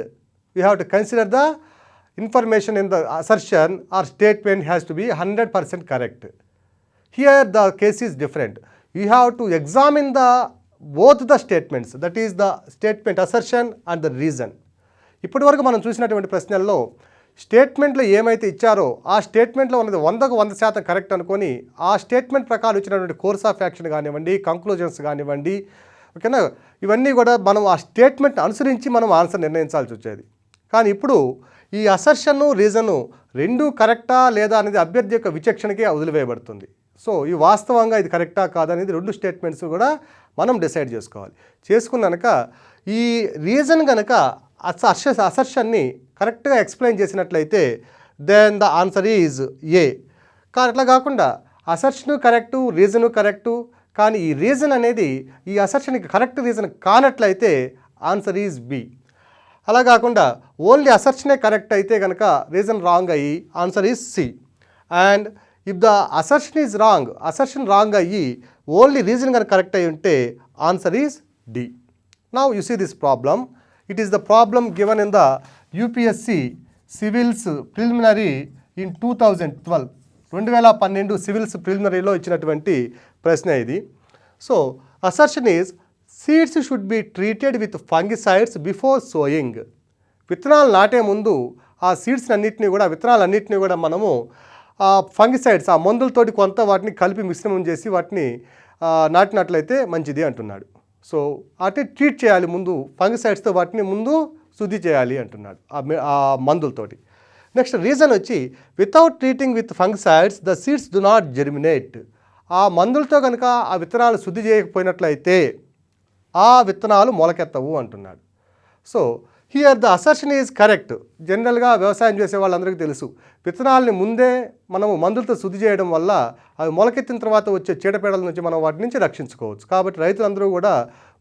You have to consider the information in the assertion or statement has to be 100% correct. Here the case is different. You have to examine both the statements, that is the statement assertion and the reason. ఇప్పటి వరకు మనం చూసినటువంటి ప్రశ్నల్లో స్టేట్మెంట్లో ఏమైతే ఇచ్చారో ఆ స్టేట్మెంట్లో ఉన్నది 100కు 100% correct అనుకొని ఆ స్టేట్మెంట్ ప్రకారం ఇచ్చినటువంటి కోర్స్ ఆఫ్ యాక్షన్ కానివ్వండి, కంక్లూజన్స్ కానివ్వండి, ఓకేనా, ఇవన్నీ కూడా మనం ఆ స్టేట్మెంట్ అనుసరించి మనం ఆన్సర్ నిర్ణయించాల్సి వచ్చేది. కానీ ఇప్పుడు ఈ అసర్షను రీజను రెండూ కరెక్టా లేదా అనేది అభ్యర్థి యొక్క విచక్షణకే వదిలివేయబడుతుంది. సో ఈ వాస్తవంగా ఇది కరెక్టా కాదనేది 2 స్టేట్మెంట్స్ కూడా మనం డిసైడ్ చేసుకోవాలి. చేసుకున్నాక ఈ రీజన్ కనుక అసర్షన్ని కరెక్ట్గా ఎక్స్ప్లెయిన్ చేసినట్లయితే then the answer is A. అట్లా కాకుండా అసర్షను కరెక్టు, రీజను కరెక్టు, కానీ ఈ రీజన్ అనేది ఈ అసర్షన్కి కరెక్ట్ రీజన్ కానట్లయితే ఆన్సర్ ఈజ్ బి. అలా కాకుండా ఓన్లీ అసర్షనే కరెక్ట్ అయితే కనుక రీజన్ రాంగ్ అయ్యి answer is C. And if the assertion is wrong, assertion wrong అయ్యి ఓన్లీ రీజన్ కనుక కరెక్ట్ అయ్యి ఉంటే answer is D. Now you see this problem. It is the problem given in the UPSC civils preliminary in 2012. 2012 civils ప్రిలిమినరీలో ఇచ్చినటువంటి ప్రశ్న ఇది. So assertion is seeds should be treated with fungicides before sowing. విత్తనాలు నాటే ముందు ఆ seeds అన్నింటినీ కూడా, విత్తనాలన్నింటినీ కూడా మనము ఫంగిసైడ్స్, ఆ మందులతోటి కొంత వాటిని కలిపి మిశ్రమం చేసి వాటిని నాటినట్లయితే మంచిది అంటున్నాడు. సో అంటే ట్రీట్ చేయాలి ముందు, ఫంగిసైడ్స్తో వాటిని ముందు శుద్ధి చేయాలి అంటున్నాడు ఆ మందులతోటి. నెక్స్ట్ రీజన్ వచ్చి without treating with fungicides the seeds do not germinate. ఆ మందులతో కనుక ఆ విత్తనాలు శుద్ధి చేయకపోయినట్లయితే ఆ విత్తనాలు మొలకెత్తవు అంటున్నాడు. So here the assertion is correct. జనరల్గా వ్యవసాయం చేసే వాళ్ళందరికీ తెలుసు, విత్తనాలని ముందే మనము మందులతో శుద్ధి చేయడం వల్ల అవి మొలకెత్తిన తర్వాత వచ్చే చీడపీడల నుంచి మనం వాటి నుంచి రక్షించుకోవచ్చు. కాబట్టి రైతులందరూ కూడా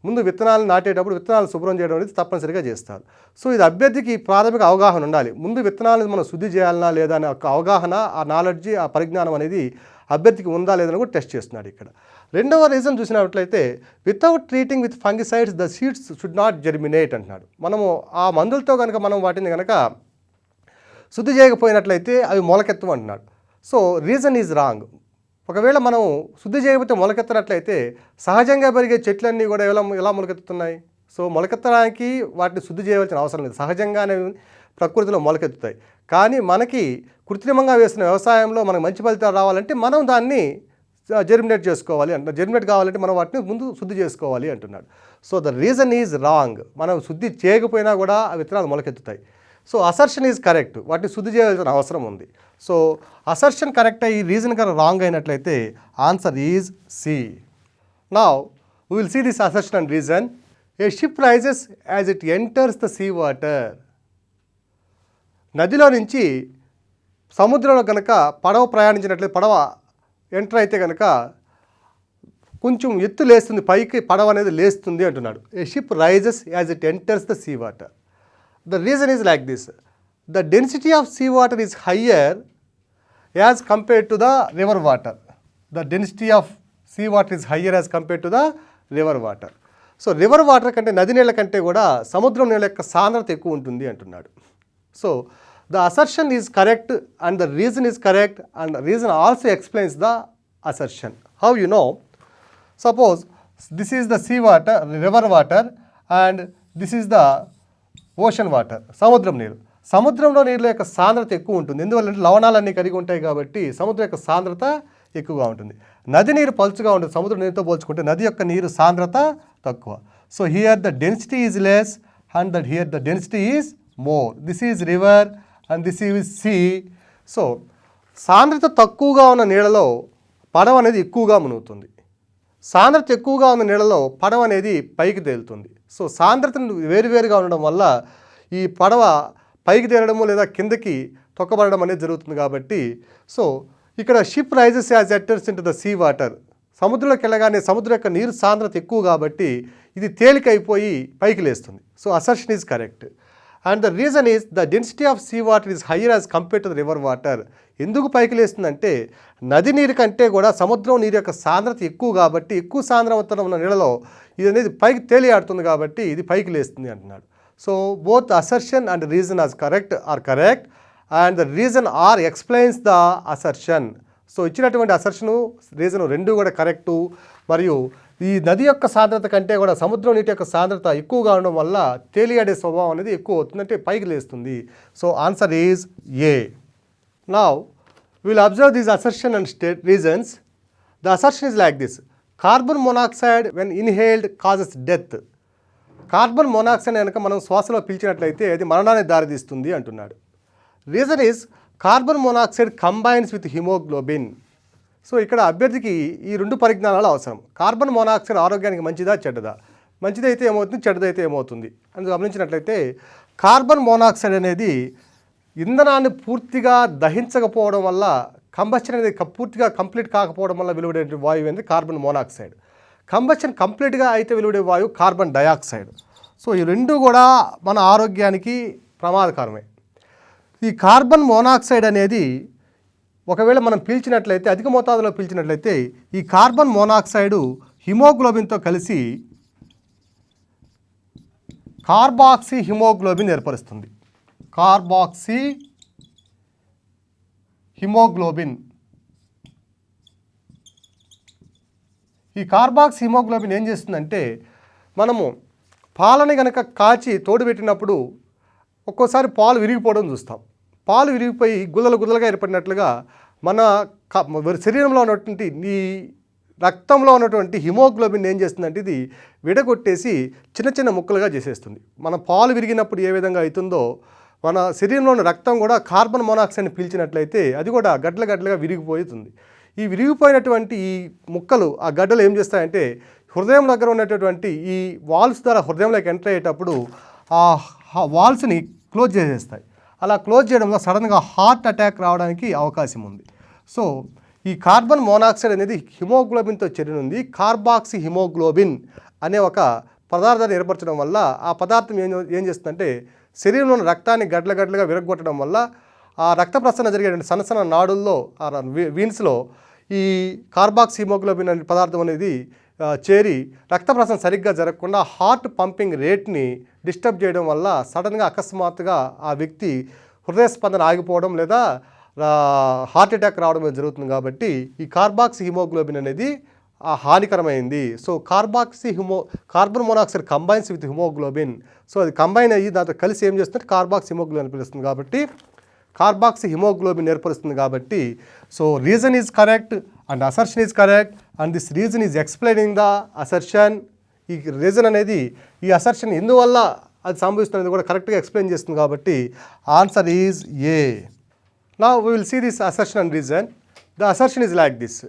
ముందు విత్తనాలు నాటేటప్పుడు విత్తనాలు శుభ్రం చేయడం అనేది తప్పనిసరిగా చేస్తారు. సో ఇది అభ్యర్థికి ప్రాథమిక అవగాహన ఉండాలి. ముందు విత్తనాలను మనం శుద్ధి చేయాలన్నా లేదా అనే ఒక అవగాహన, ఆ నాలెడ్జి, ఆ పరిజ్ఞానం అనేది అభ్యర్థికి ఉందా లేదని కూడా టెస్ట్ చేస్తున్నాడు ఇక్కడ. రెండవ రీజన్ చూసినట్లయితే without treating with fungicides the seeds should not germinate అంటున్నాడు. మనము ఆ మందులతో కనుక మనం వాటిని కనుక శుద్ధి చేయకపోయినట్లయితే అవి మొలకెత్తు అంటున్నాడు. So reason is wrong. ఒకవేళ మనం శుద్ధి చేయకపోతే మొలకెత్తనట్లయితే సహజంగా పెరిగే చెట్లన్నీ కూడా ఎలా మొలకెత్తుతున్నాయి? సో మొలకెత్తడానికి వాటిని శుద్ధి చేయవలసిన అవసరం లేదు, సహజంగానే ప్రకృతిలో మొలకెత్తుతాయి. కానీ మనకి కృత్రిమంగా వేసిన వ్యవసాయంలో మనకు మంచి ఫలితాలు రావాలంటే మనం దాన్ని జెర్మినేట్ చేసుకోవాలి అంటున్నాడు. జెర్మినేట్ కావాలంటే మనం వాటిని ముందు శుద్ధి చేసుకోవాలి అంటున్నాడు. So the reason is wrong. మనం శుద్ధి చేయకపోయినా కూడా ఆ విత్తనాలు మొలకెత్తుతాయి. సో అసర్షన్ ఈజ్ కరెక్ట్, వాటిని శుద్ధి చేయాల్సిన అవసరం ఉంది. సో అసర్షన్ కరెక్ట్ అయ్యి రీజన్ కనుక రాంగ్ అయినట్లయితే answer is C. Now we will see this assertion and reason. A ship rises as it enters the sea water. నదిలో నుంచి సముద్రంలో కనుక పడవ ప్రయాణించినట్లయితే, పడవ ఎంటర్ అయితే కనుక కొంచెం ఎత్తు లేస్తుంది, పైకి పడవ అనేది లేస్తుంది అంటున్నాడు. A ship rises as it enters the sea water. The reason is like this. The density of sea water is higher as compared to the river water. The density of sea water is higher as compared to the river water. So river water కంటే, నది నీళ్ళ కంటే కూడా సముద్రం నీళ్ళ యొక్క సాంద్రత ఎక్కువ ఉంటుంది అంటున్నాడు. So the assertion is correct and the reason is correct and reason also explains the assertion. How you know? Suppose this is the sea water, river water, and this is the ocean water, సముద్రం నీరు. సముద్రంలో నీళ్ళ యొక్క సాంద్రత ఎక్కువ ఉంటుంది. ఎందువల్లంటే లవణాలన్నీ కలిగి ఉంటాయి కాబట్టి సముద్రం యొక్క సాంద్రత ఎక్కువగా ఉంటుంది. నది నీరు పలుచుగా ఉంటుంది, సముద్రం నీరుతో పోల్చుకుంటే నది యొక్క నీరు సాంద్రత తక్కువ. So here the density is less and here the density is more. This is river and this is sea. So సాంద్రత తక్కువగా ఉన్న నీళ్ళలో పడవ అనేది ఎక్కువగా మునుగుతుంది. సాంద్రత ఎక్కువగా ఉన్న నీళ్ళలో పడవ అనేది పైకి తేలుతుంది. సో సాంద్రతను వేరువేరుగా ఉండడం వల్ల ఈ పడవ పైకి తేలడము లేదా కిందకి తొక్కబడడం అనేది జరుగుతుంది. కాబట్టి సో ఇక్కడ ship rises as enters into the sea water. సముద్రంలోకి వెళ్ళగానే సముద్రం యొక్క నీరు సాంద్రత ఎక్కువ కాబట్టి ఇది తేలికైపోయి పైకి లేస్తుంది. So assertion is correct. And the reason is the density of sea water is higher as compared to the river water. ఎందుకు పైకి లేస్తుందంటే నది నీరు కంటే కూడా సముద్రం నీరు యొక్క సాంద్రత ఎక్కువ కాబట్టి, ఎక్కువ సాంద్రత ఉన్న నీళ్ళలో ఇది అనేది పైకి తేలియాడుతుంది కాబట్టి ఇది పైకి లేస్తుంది అంటున్నాడు. So both assertion and reason are correct and the reason are explains the assertion. So ఇచ్చినటువంటి అసర్షను, రీజను రెండు కూడా కరెక్టు. మరియు ఈ నది యొక్క సాంద్రత కంటే కూడా సముద్రం నీటి యొక్క సాంద్రత ఎక్కువగా ఉండడం వల్ల తేలియాడే స్వభావం అనేది ఎక్కువ అవుతుంది, అంటే పైకి లేస్తుంది. So answer is A. Now we will observe these assertion and state reasons. The assertion is like this. Carbon monoxide when inhaled causes death. Carbon monoxide కనుక మనం శ్వాసలో పీల్చినట్లయితే అది మరణానికి దారితీస్తుంది అంటున్నాడు. Reason is carbon monoxide combines with haemoglobin. So ఇక్కడ అభ్యర్థికి ఈ 2 పరిజ్ఞానాలు అవసరం. కార్బన్ మోనాక్సైడ్ ఆరోగ్యానికి మంచిదా చెడ్డదా? మంచిదైతే ఏమవుతుంది, చెడ్డదైతే ఏమవుతుంది అని గమనించినట్లయితే కార్బన్ మోనాక్సైడ్ అనేది ఇంధనాన్ని పూర్తిగా దహించకపోవడం వల్ల, కంబషన్ అనేది పూర్తిగా కంప్లీట్ కాకపోవడం వల్ల వెలువడే వాయువు అనేది కార్బన్ మోనాక్సైడ్. కంబషన్ కంప్లీట్గా అయితే వెలువడే వాయువు కార్బన్ డయాక్సైడ్. సో ఈ 2 కూడా మన ఆరోగ్యానికి ప్రమాదకరమే. ఈ కార్బన్ మోనాక్సైడ్ అనేది ఒకవేళ మనం పీల్చినట్లయితే, అధిక మోతాదులో పీల్చినట్లయితే ఈ కార్బన్ మోనాక్సైడ్ హిమోగ్లోబిన్తో కలిసి కార్బాక్సీ హిమోగ్లోబిన్ ఏర్పరుస్తుంది. Carboxy haemoglobin. ఈ కార్బాక్సీ హిమోగ్లోబిన్ ఏం చేస్తుందంటే, మనము పాలని కనుక కాచి తోడుపెట్టినప్పుడు ఒక్కోసారి పాలు విరిగిపోవడం చూస్తాం. పాలు విరిగిపోయి గుల్లలుగా ఏర్పడినట్లుగా మన శరీరంలో ఉన్నటువంటి ఈ రక్తంలో ఉన్నటువంటి హిమోగ్లోబిన్ ఏం చేస్తుందంటే ఇది విడగొట్టేసి చిన్న చిన్న ముక్కలుగా చేసేస్తుంది. మన పాలు విరిగినప్పుడు ఏ విధంగా అవుతుందో మన శరీరంలోని రక్తం కూడా కార్బన్ మోనాక్సైడ్ని పీల్చినట్లయితే అది కూడా గడ్డలుగా విరిగిపోతుంది. ఈ విరిగిపోయినటువంటి ఈ ముక్కలు, ఆ గడ్డలు ఏం చేస్తాయంటే హృదయం దగ్గర ఉన్నటువంటి ఈ వాల్వ్స్ ద్వారా హృదయంలోకి ఎంటర్ అయ్యేటప్పుడు ఆ వాల్వ్స్ని క్లోజ్ చేసేస్తాయి. అలా క్లోజ్ చేయడంలో సడన్గా హార్ట్ అటాక్ రావడానికి అవకాశం ఉంది. సో ఈ కార్బన్ మోనాక్సైడ్ అనేది హిమోగ్లోబిన్తో చేరినుంది. కార్బాక్సీ హిమోగ్లోబిన్ అనే ఒక పదార్థాన్ని ఏర్పరచడం వల్ల ఆ పదార్థం ఏం చేస్తుందంటే శరీరంలోని రక్తాన్ని గడ్డలుగా విరగొట్టడం వల్ల ఆ రక్త ప్రసరణ జరిగేటువంటి సన్న నాడుల్లో, ఆ వీన్స్లో ఈ కార్బాక్సీ హిమోగ్లోబిన్ అనే పదార్థం అనేది చేరి రక్త ప్రసరణ సరిగ్గా జరగకుండా హార్ట్ పంపింగ్ రేట్ని డిస్టర్బ్ చేయడం వల్ల సడన్గా అకస్మాత్తుగా ఆ వ్యక్తి హృదయ స్పందన ఆగిపోవడం లేదా హార్ట్ అటాక్ రావడం జరుగుతుంది. కాబట్టి ఈ కార్బాక్సీ హిమోగ్లోబిన్ అనేది హానికరమైంది. So carbon monoxide combines with haemoglobin. So అది కంబైన్ అయ్యి దాంతో కలిసి ఏం చేస్తుంటే కార్బాక్సీ హిమోగ్లోబిన్ పిలుస్తుంది. కాబట్టి కార్బాక్సీ హిమోగ్లోబిన్ ఏర్పరుస్తుంది. కాబట్టి so reason is correct and assertion is correct and this reason is explaining the assertion. ఈ రీజన్ అనేది ఈ అసర్షన్ ఎందువల్ల అది సంభవిస్తున్నది కూడా కరెక్ట్గా ఎక్స్ప్లెయిన్ చేస్తుంది. కాబట్టి answer is A. Now we will see this assertion and reason. The assertion is like this: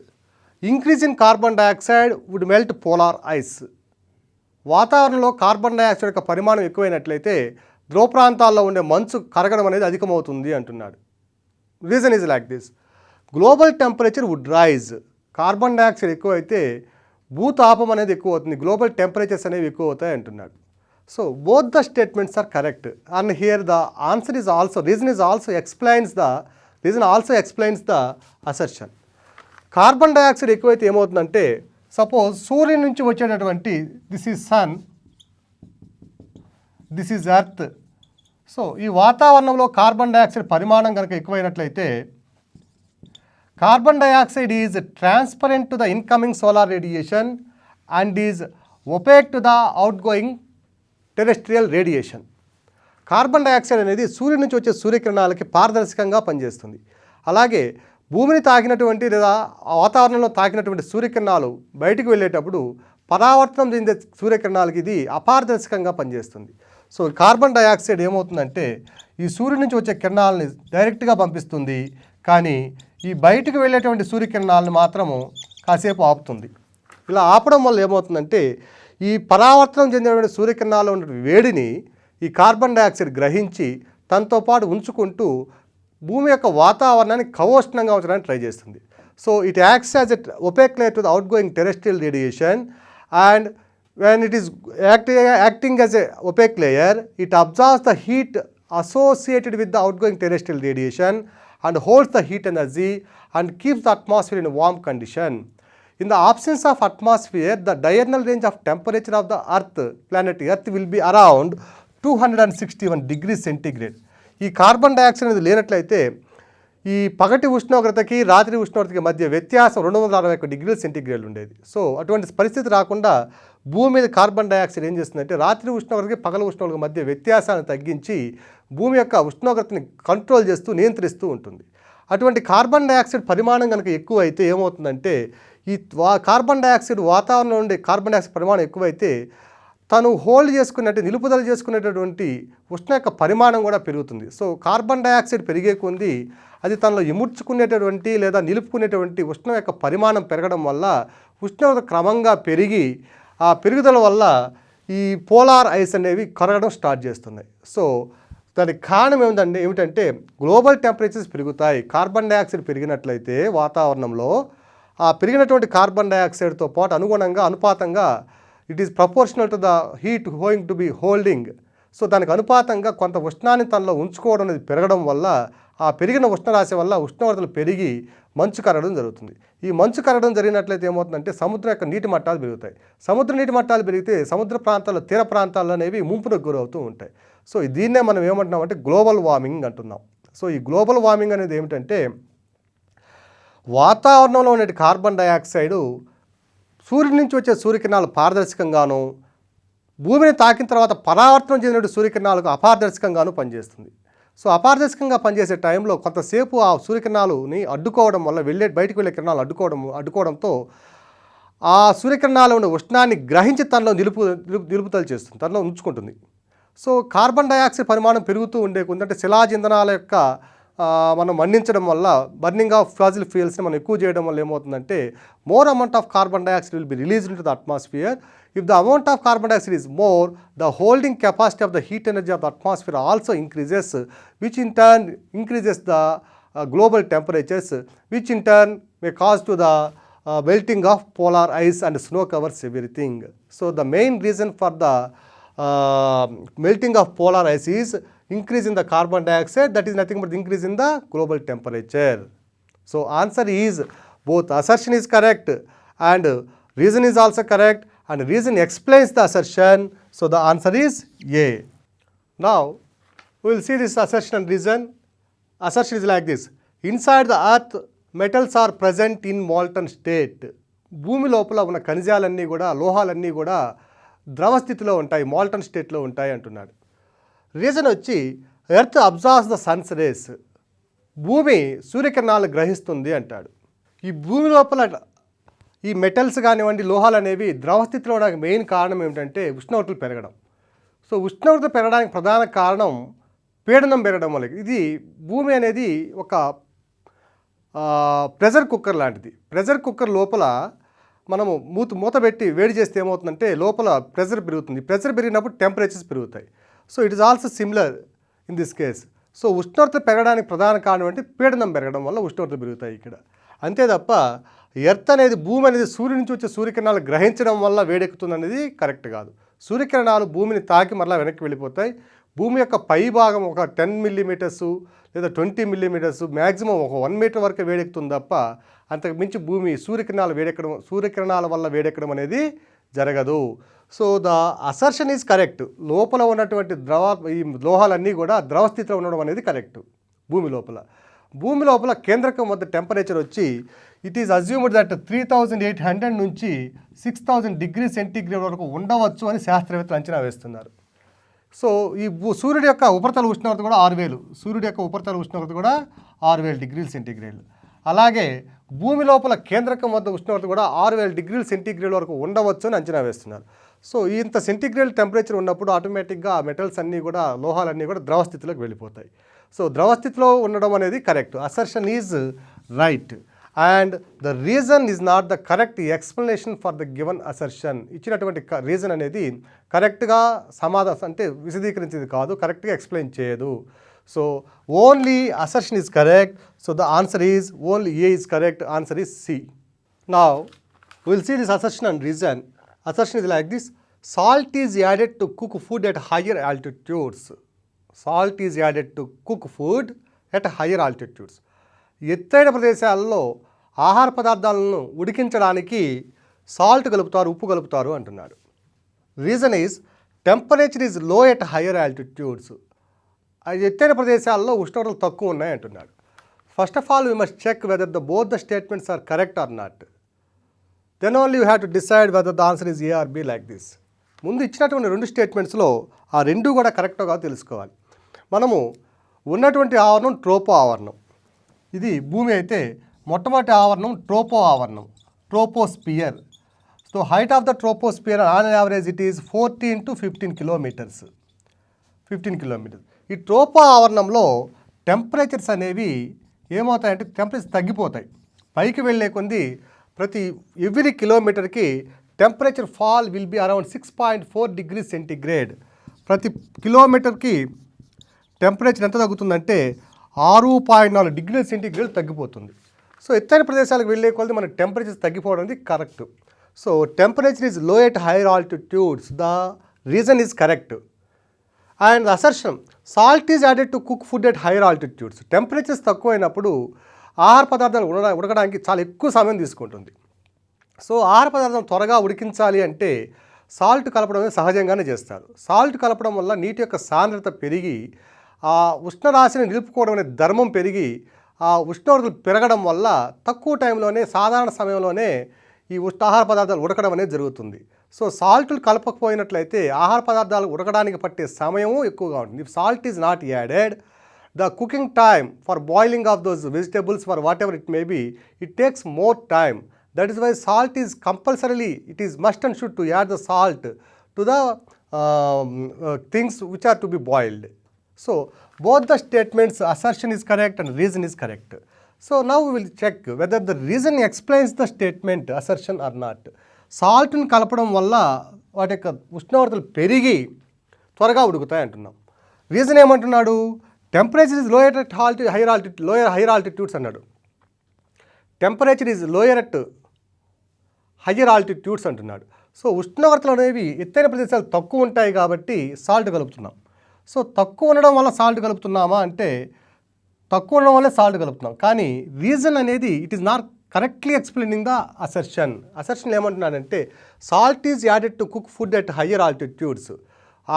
increase in carbon dioxide would melt polar ice. వాతావరణంలో కార్బన్ డయాక్సైడ్ యొక్క పరిమాణం ఎక్కువైనట్లయితే ధ్రువ ప్రాంతాల్లో ఉండే మంచు కరగడం అనేది అధికమవుతుంది అంటున్నాడు. Reason is like this: global temperature would rise. Carbon dioxide ఎక్కువైతే భూతాపం అనేది ఎక్కువ అవుతుంది, గ్లోబల్ టెంపరేచర్స్ అనేవి ఎక్కువ అవుతాయి అంటున్నాడు. So both the statements are correct and here the answer is also, reason also explains the assertion. Carbon dioxide ఎక్కువైతే ఏమవుతుందంటే, సపోజ్ సూర్యుని నుంచి వచ్చేటటువంటి this is sun, this is earth. So ఈ వాతావరణంలో కార్బన్ డయాక్సైడ్ పరిమాణం కనుక ఎక్కువైనట్లయితే carbon dioxide is transparent to the incoming solar radiation and is opaque to the outgoing terrestrial radiation. Carbon dioxide అనేది సూర్యుడి నుంచి వచ్చే సూర్యకిరణాలకి పారదర్శకంగా పనిచేస్తుంది. అలాగే భూమిని తాకినటువంటి లేదా వాతావరణంలో తాకినటువంటి సూర్యకిరణాలు బయటకు వెళ్ళేటప్పుడు పరావర్తనం చెందే సూర్యకిరణాలకి ఇది అపారదర్శకంగా పనిచేస్తుంది. సో కార్బన్ డయాక్సైడ్ ఏమవుతుందంటే ఈ సూర్యుడి నుంచి వచ్చే కిరణాలని డైరెక్ట్గా పంపిస్తుంది, కానీ ఈ బయటకు వెళ్ళేటువంటి సూర్యకిరణాలను మాత్రము కాసేపు ఆపుతుంది. ఇలా ఆపడం వల్ల ఏమవుతుందంటే ఈ పరావర్తనం చెందినటువంటి సూర్యకిరణాల్లో ఉన్న వేడిని ఈ కార్బన్ డయాక్సైడ్ గ్రహించి తనతో పాటు ఉంచుకుంటూ భూమి యొక్క వాతావరణాన్ని కవోష్ణంగా ఉంచడానికి ట్రై చేస్తుంది. So it acts as a opaque layer to the outgoing terrestrial radiation and when it is acting as a opaque layer, it absorbs the heat associated with the outgoing terrestrial radiation and holds the heat energy and keeps the atmosphere in a warm condition. In the absence of atmosphere, the diurnal range of temperature of the planet Earth will be around 261 degrees centigrade. ఈ carbon dioxide అనేది లేనట్లయితే ఈ పగటి ఉష్ణోగ్రతకి రాత్రి ఉష్ణోగ్రతకి మధ్య వ్యత్యాసం 261 డిగ్రీల centigrade ఉండేది. సో అటువంటి పరిస్థితి రాకుండా భూమి మీద కార్బన్ డయాక్సైడ్ ఏం చేస్తుందంటే రాత్రి ఉష్ణోగ్రతకి పగల ఉష్ణోగ్రత మధ్య వ్యత్యాసాన్ని తగ్గించి భూమి యొక్క ఉష్ణోగ్రతని కంట్రోల్ చేస్తూ నియంత్రిస్తూ ఉంటుంది. అటువంటి కార్బన్ డయాక్సైడ్ పరిమాణం కనుక ఎక్కువ అయితే ఏమవుతుందంటే ఈ కార్బన్ డయాక్సైడ్ వాతావరణంలో ఉండే కార్బన్ డయాక్సైడ్ పరిమాణం ఎక్కువైతే తను హోల్డ్ చేసుకున్నట్టు నిలుపుదల చేసుకునేటటువంటి ఉష్ణ యొక్క పరిమాణం కూడా పెరుగుతుంది. సో కార్బన్ డయాక్సైడ్ పెరిగే కొద్దీ అది తనలో ఇముడ్చుకునేటటువంటి లేదా నిలుపుకునేటువంటి ఉష్ణం యొక్క పరిమాణం పెరగడం వల్ల ఉష్ణోగ్రత క్రమంగా పెరిగి ఆ పెరుగుదల వల్ల ఈ పోలార్ ఐస్ అనేవి కరగడం స్టార్ట్ చేస్తున్నాయి. సో దానికి కారణం ఏమిటంటే గ్లోబల్ టెంపరేచర్స్ పెరుగుతాయి. కార్బన్ డయాక్సైడ్ పెరిగినట్లయితే వాతావరణంలో ఆ పెరిగినటువంటి కార్బన్ డయాక్సైడ్తో పాటు అనుపాతంగా it is proportional to the heat going to be holding. So దానికి అనుపాతంగా కొంత ఉష్ణాన్ని తనలో ఉంచుకోవడం అనేది పెరగడం వల్ల ఆ పెరిగిన ఉష్ణరాశి వల్ల ఉష్ణోగ్రతలు పెరిగి మంచు కరగడం జరుగుతుంది. ఈ మంచు కరగడం జరిగినట్లయితే ఏమవుతుందంటే సముద్రం యొక్క నీటి మట్టాలు పెరుగుతాయి. సముద్ర నీటి మట్టాలు పెరిగితే సముద్ర ప్రాంతాల్లో తీర ప్రాంతాలు అనేవి ముంపునకు గురవుతూ ఉంటాయి. సో దీన్నే మనం ఏమంటున్నామంటే గ్లోబల్ వార్మింగ్ అంటున్నాం. సో ఈ గ్లోబల్ వార్మింగ్ అనేది ఏమిటంటే వాతావరణంలో ఉండే కార్బన్ డయాక్సైడు సూర్యుడి నుంచి వచ్చే సూర్యకిరణాలు పారదర్శకంగాను భూమిని తాకిన తర్వాత పరావర్తనం చెందిన సూర్యకిరణాలకు అపారదర్శకంగాను పనిచేస్తుంది. సో అపారదర్శకంగా పనిచేసే టైంలో కొంతసేపు ఆ సూర్యకిరణాలని అడ్డుకోవడం వల్ల బయటకు వెళ్ళే కిరణాలు అడ్డుకోవడంతో ఆ సూర్యకిరణాలు ఉన్న ఉష్ణాన్ని గ్రహించి తనలో నిలుపుదల చేస్తుంది, తనలో ఉంచుకుంటుంది. సో కార్బన్ డయాక్సైడ్ పరిమాణం పెరుగుతూ ఉండే కొంత అంటే శిలాజ ఇంధనాల యొక్క మనం మండించడం వల్ల బర్నింగ్ ఆఫ్ ఫాజిల్ ఫ్యూయల్స్ని మనం ఎక్కువ చేయడం వల్ల ఏమవుతుందంటే more amount of carbon dioxide will be released into the atmosphere. If the amount of carbon dioxide is more, the holding capacity of the heat energy of the atmosphere also increases, which in turn increases the global temperatures, which in turn may cause to the melting of polar ice and snow covers everything. So the main reason for the melting of polar ice is increase in the carbon dioxide, that is nothing but increase in the global temperature. So answer is both assertion is correct and reason is also correct. And reason explains the assertion, so the answer is A. Now, we will see this assertion and reason. Assertion is like this. Inside the earth, metals are present in molten state. భూమి లోపల ఉన్న ఖనిజాలన్నీ కూడా లోహాలన్నీ కూడా ద్రవ స్థితిలో ఉంటాయి, molten స్టేట్లో ఉంటాయి అంటున్నాడు. రీజన్ వచ్చి earth absorbs the Sons race. భూమి సూర్యకిరణాలు గ్రహిస్తుంది అంటాడు. ఈ భూమి లోపల ఈ మెటల్స్ కానివ్వండి లోహాలు అనేవి ద్రవస్థితిలో ఉండడానికి మెయిన్ కారణం ఏమిటంటే ఉష్ణోగ్రతలు పెరగడం. సో ఉష్ణోగ్రత పెరగడానికి ప్రధాన కారణం పీడనం పెరగడం వల్ల. ఇది భూమి అనేది ఒక ప్రెషర్ కుక్కర్ లాంటిది. ప్రెషర్ కుక్కర్ లోపల మనము మూత పెట్టి వేడి చేస్తే ఏమవుతుందంటే లోపల ప్రెషర్ పెరుగుతుంది. ప్రెషర్ పెరిగినప్పుడు టెంపరేచర్స్ పెరుగుతాయి. So it is also similar in this case. So ఉష్ణోగ్రత పెరగడానికి ప్రధాన కారణం అంటే పీడనం పెరగడం వల్ల ఉష్ణోగ్రతలు పెరుగుతాయి ఇక్కడ. అంతే తప్ప ఎర్త్ అనేది భూమి అనేది సూర్యుడి నుంచి వచ్చే సూర్యకిరణాలు గ్రహించడం వల్ల వేడెక్కుతుంది అనేది కరెక్ట్ కాదు. సూర్యకిరణాలు భూమిని తాకి మరలా వెనక్కి వెళ్ళిపోతాయి. భూమి యొక్క పై భాగం ఒక 10 మిల్లీమీటర్సు లేదా 20 మిల్లీమీటర్సు మ్యాక్సిమం ఒక 1 మీటర్ వరకు వేడెక్కుతుంది తప్ప అంతకు మించి భూమి సూర్యకిరణాల వల్ల వేడెక్కడం అనేది జరగదు. So the assertion is correct. లోపల ఉన్నటువంటి ఈ లోహాలన్నీ కూడా ద్రవ స్థితిలో ఉండడం అనేది కరెక్ట్. భూమి లోపల కేంద్రకం వద్ద టెంపరేచర్ వచ్చి ఇట్ ఈస్ అజ్యూమ్డ్ దట్ 3800 నుంచి 6000 డిగ్రీ సెంటీగ్రేడ్ వరకు ఉండవచ్చు అని శాస్త్రవేత్తలు అంచనా వేస్తున్నారు. సో ఈ సూర్యుడి యొక్క ఉపరితల ఉష్ణోగ్రత కూడా 6000 డిగ్రీల సెంటీగ్రేడ్. అలాగే భూమి లోపల కేంద్రకం వద్ద ఉష్ణోగ్రత కూడా 6000 డిగ్రీల సెంటీగ్రేడ్ వరకు ఉండవచ్చు అని అంచనా వేస్తున్నారు. సో ఇంత సెంటీగ్రేడ్ టెంపరేచర్ ఉన్నప్పుడు ఆటోమేటిక్గా మెటల్స్ అన్నీ కూడా లోహాలన్నీ కూడా ద్రవ స్థితిలోకి వెళ్ళిపోతాయి. సో ద్రవ స్థితిలో ఉండడం అనేది correct. Assertion is right and the reason is not the correct explanation for the given assertion. ఇచ్చినటువంటి రీజన్ అనేది కరెక్ట్గా సమాధానం అంటే విశదీకరించేది కాదు, కరెక్ట్గా ఎక్స్ప్లెయిన్ చేయదు. So only assertion is correct. So the answer is only A is correct. Answer is C. Now will see this assertion and reason. Assertion is like this. Salt is added to cook food at higher altitudes. Salt is added to cook food at higher altitudes. ఎత్తైన ప్రదేశాల్లో ఆహార పదార్థాలను ఉడికించడానికి ఉప్పు కలుపుతారు అంటున్నాడు. Reason is temperature is low at higher altitudes. ఎత్తైన ప్రదేశాల్లో ఉష్ణోగ్రతలు తక్కువ ఉన్నాయి అంటున్నాడు. First of all we must check whether both the statements are correct or not. Then only you have to decide whether the answer is A or B like this. ముందు ఇచ్చినటువంటి 2 స్టేట్మెంట్స్లో ఆ 2 కూడా కరెక్టో కాదో తెలుసుకోవాలి. మనము ఉన్నటువంటి ఆవరణం ట్రోపో ఆవరణం. ఇది భూమి అయితే మొట్టమొదటి ఆవరణం ట్రోపో ఆవరణం, troposphere. So height of the troposphere on average it is 14 to 15 kilometers. 15 kilometers. ఈ ట్రోపో ఆవరణంలో టెంపరేచర్స్ అనేవి ఏమవుతాయంటే టెంపరేచర్ తగ్గిపోతాయి. పైకి వెళ్ళే కొంది ప్రతి ఎవ్రీ కిలోమీటర్కి temperature fall will be around 6.4 degrees centigrade. ప్రతి కిలోమీటర్కి టెంపరేచర్ ఎంత తగ్గుతుందంటే 6.4 degrees centigrade తగ్గిపోతుంది. సో ఎత్తైన ప్రదేశాలకు వెళ్ళే కొలది మన టెంపరేచర్ తగ్గిపోవడం అనేది correct. So temperature is low at higher altitudes, the reason is correct. And assertion salt is added to cook food at higher altitudes. Temperatures తక్కువైనప్పుడు ఆహార పదార్థాలు ఉడకడానికి చాలా ఎక్కువ సమయం తీసుకుంటుంది. సో ఆహార పదార్థాలు త్వరగా ఉడికించాలి అంటే సాల్ట్ కలపడం అనేది సహజంగానే చేస్తారు. సాల్ట్ కలపడం వల్ల నీటి యొక్క సాంద్రత పెరిగి ఆ ఉష్ణరాశిని నిలుపుకోవడం అనే ధర్మం పెరిగి ఆ ఉష్ణోగ్రతలు పెరగడం వల్ల తక్కువ టైంలోనే సాధారణ సమయంలోనే ఈ ఆహార పదార్థాలు ఉడకడం అనేది జరుగుతుంది. సో సాల్ట్లు కలపకపోయినట్లయితే ఆహార పదార్థాలు ఉడకడానికి పట్టే సమయము ఎక్కువగా ఉంటుంది. If salt is not added, the cooking time for boiling of those vegetables for whatever it may be, it takes more time. That is why salt is compulsorily, it is must and should to add the salt to the things which are to be boiled. So both the statements, assertion is correct and reason is correct. So now we will check whether the reason explains the statement assertion or not. సాల్ట్ని కలపడం వల్ల వాటి యొక్క ఉష్ణోగ్రతలు పెరిగి త్వరగా ఉడుకుతాయి అంటున్నాం. రీజన్ ఏమంటున్నాడు? Temperature is lower at higher altitudes అన్నాడు. Temperature is lower at higher altitudes అంటున్నాడు. సో ఉష్ణోగ్రతలు అనేవి ఎత్తైన ప్రదేశాలు తక్కువ ఉంటాయి కాబట్టి సాల్ట్ కలుపుతున్నాం. సో తక్కువ ఉండడం వల్ల సాల్ట్ కలుపుతున్నామా అంటే తక్కువ ఉండడం వల్లే సాల్ట్ కలుపుతున్నాం. కానీ రీజన్ అనేది it is not correctly explaining the assertion. Assertion ఏమంటున్నాడంటే salt is added to cook food at higher altitudes.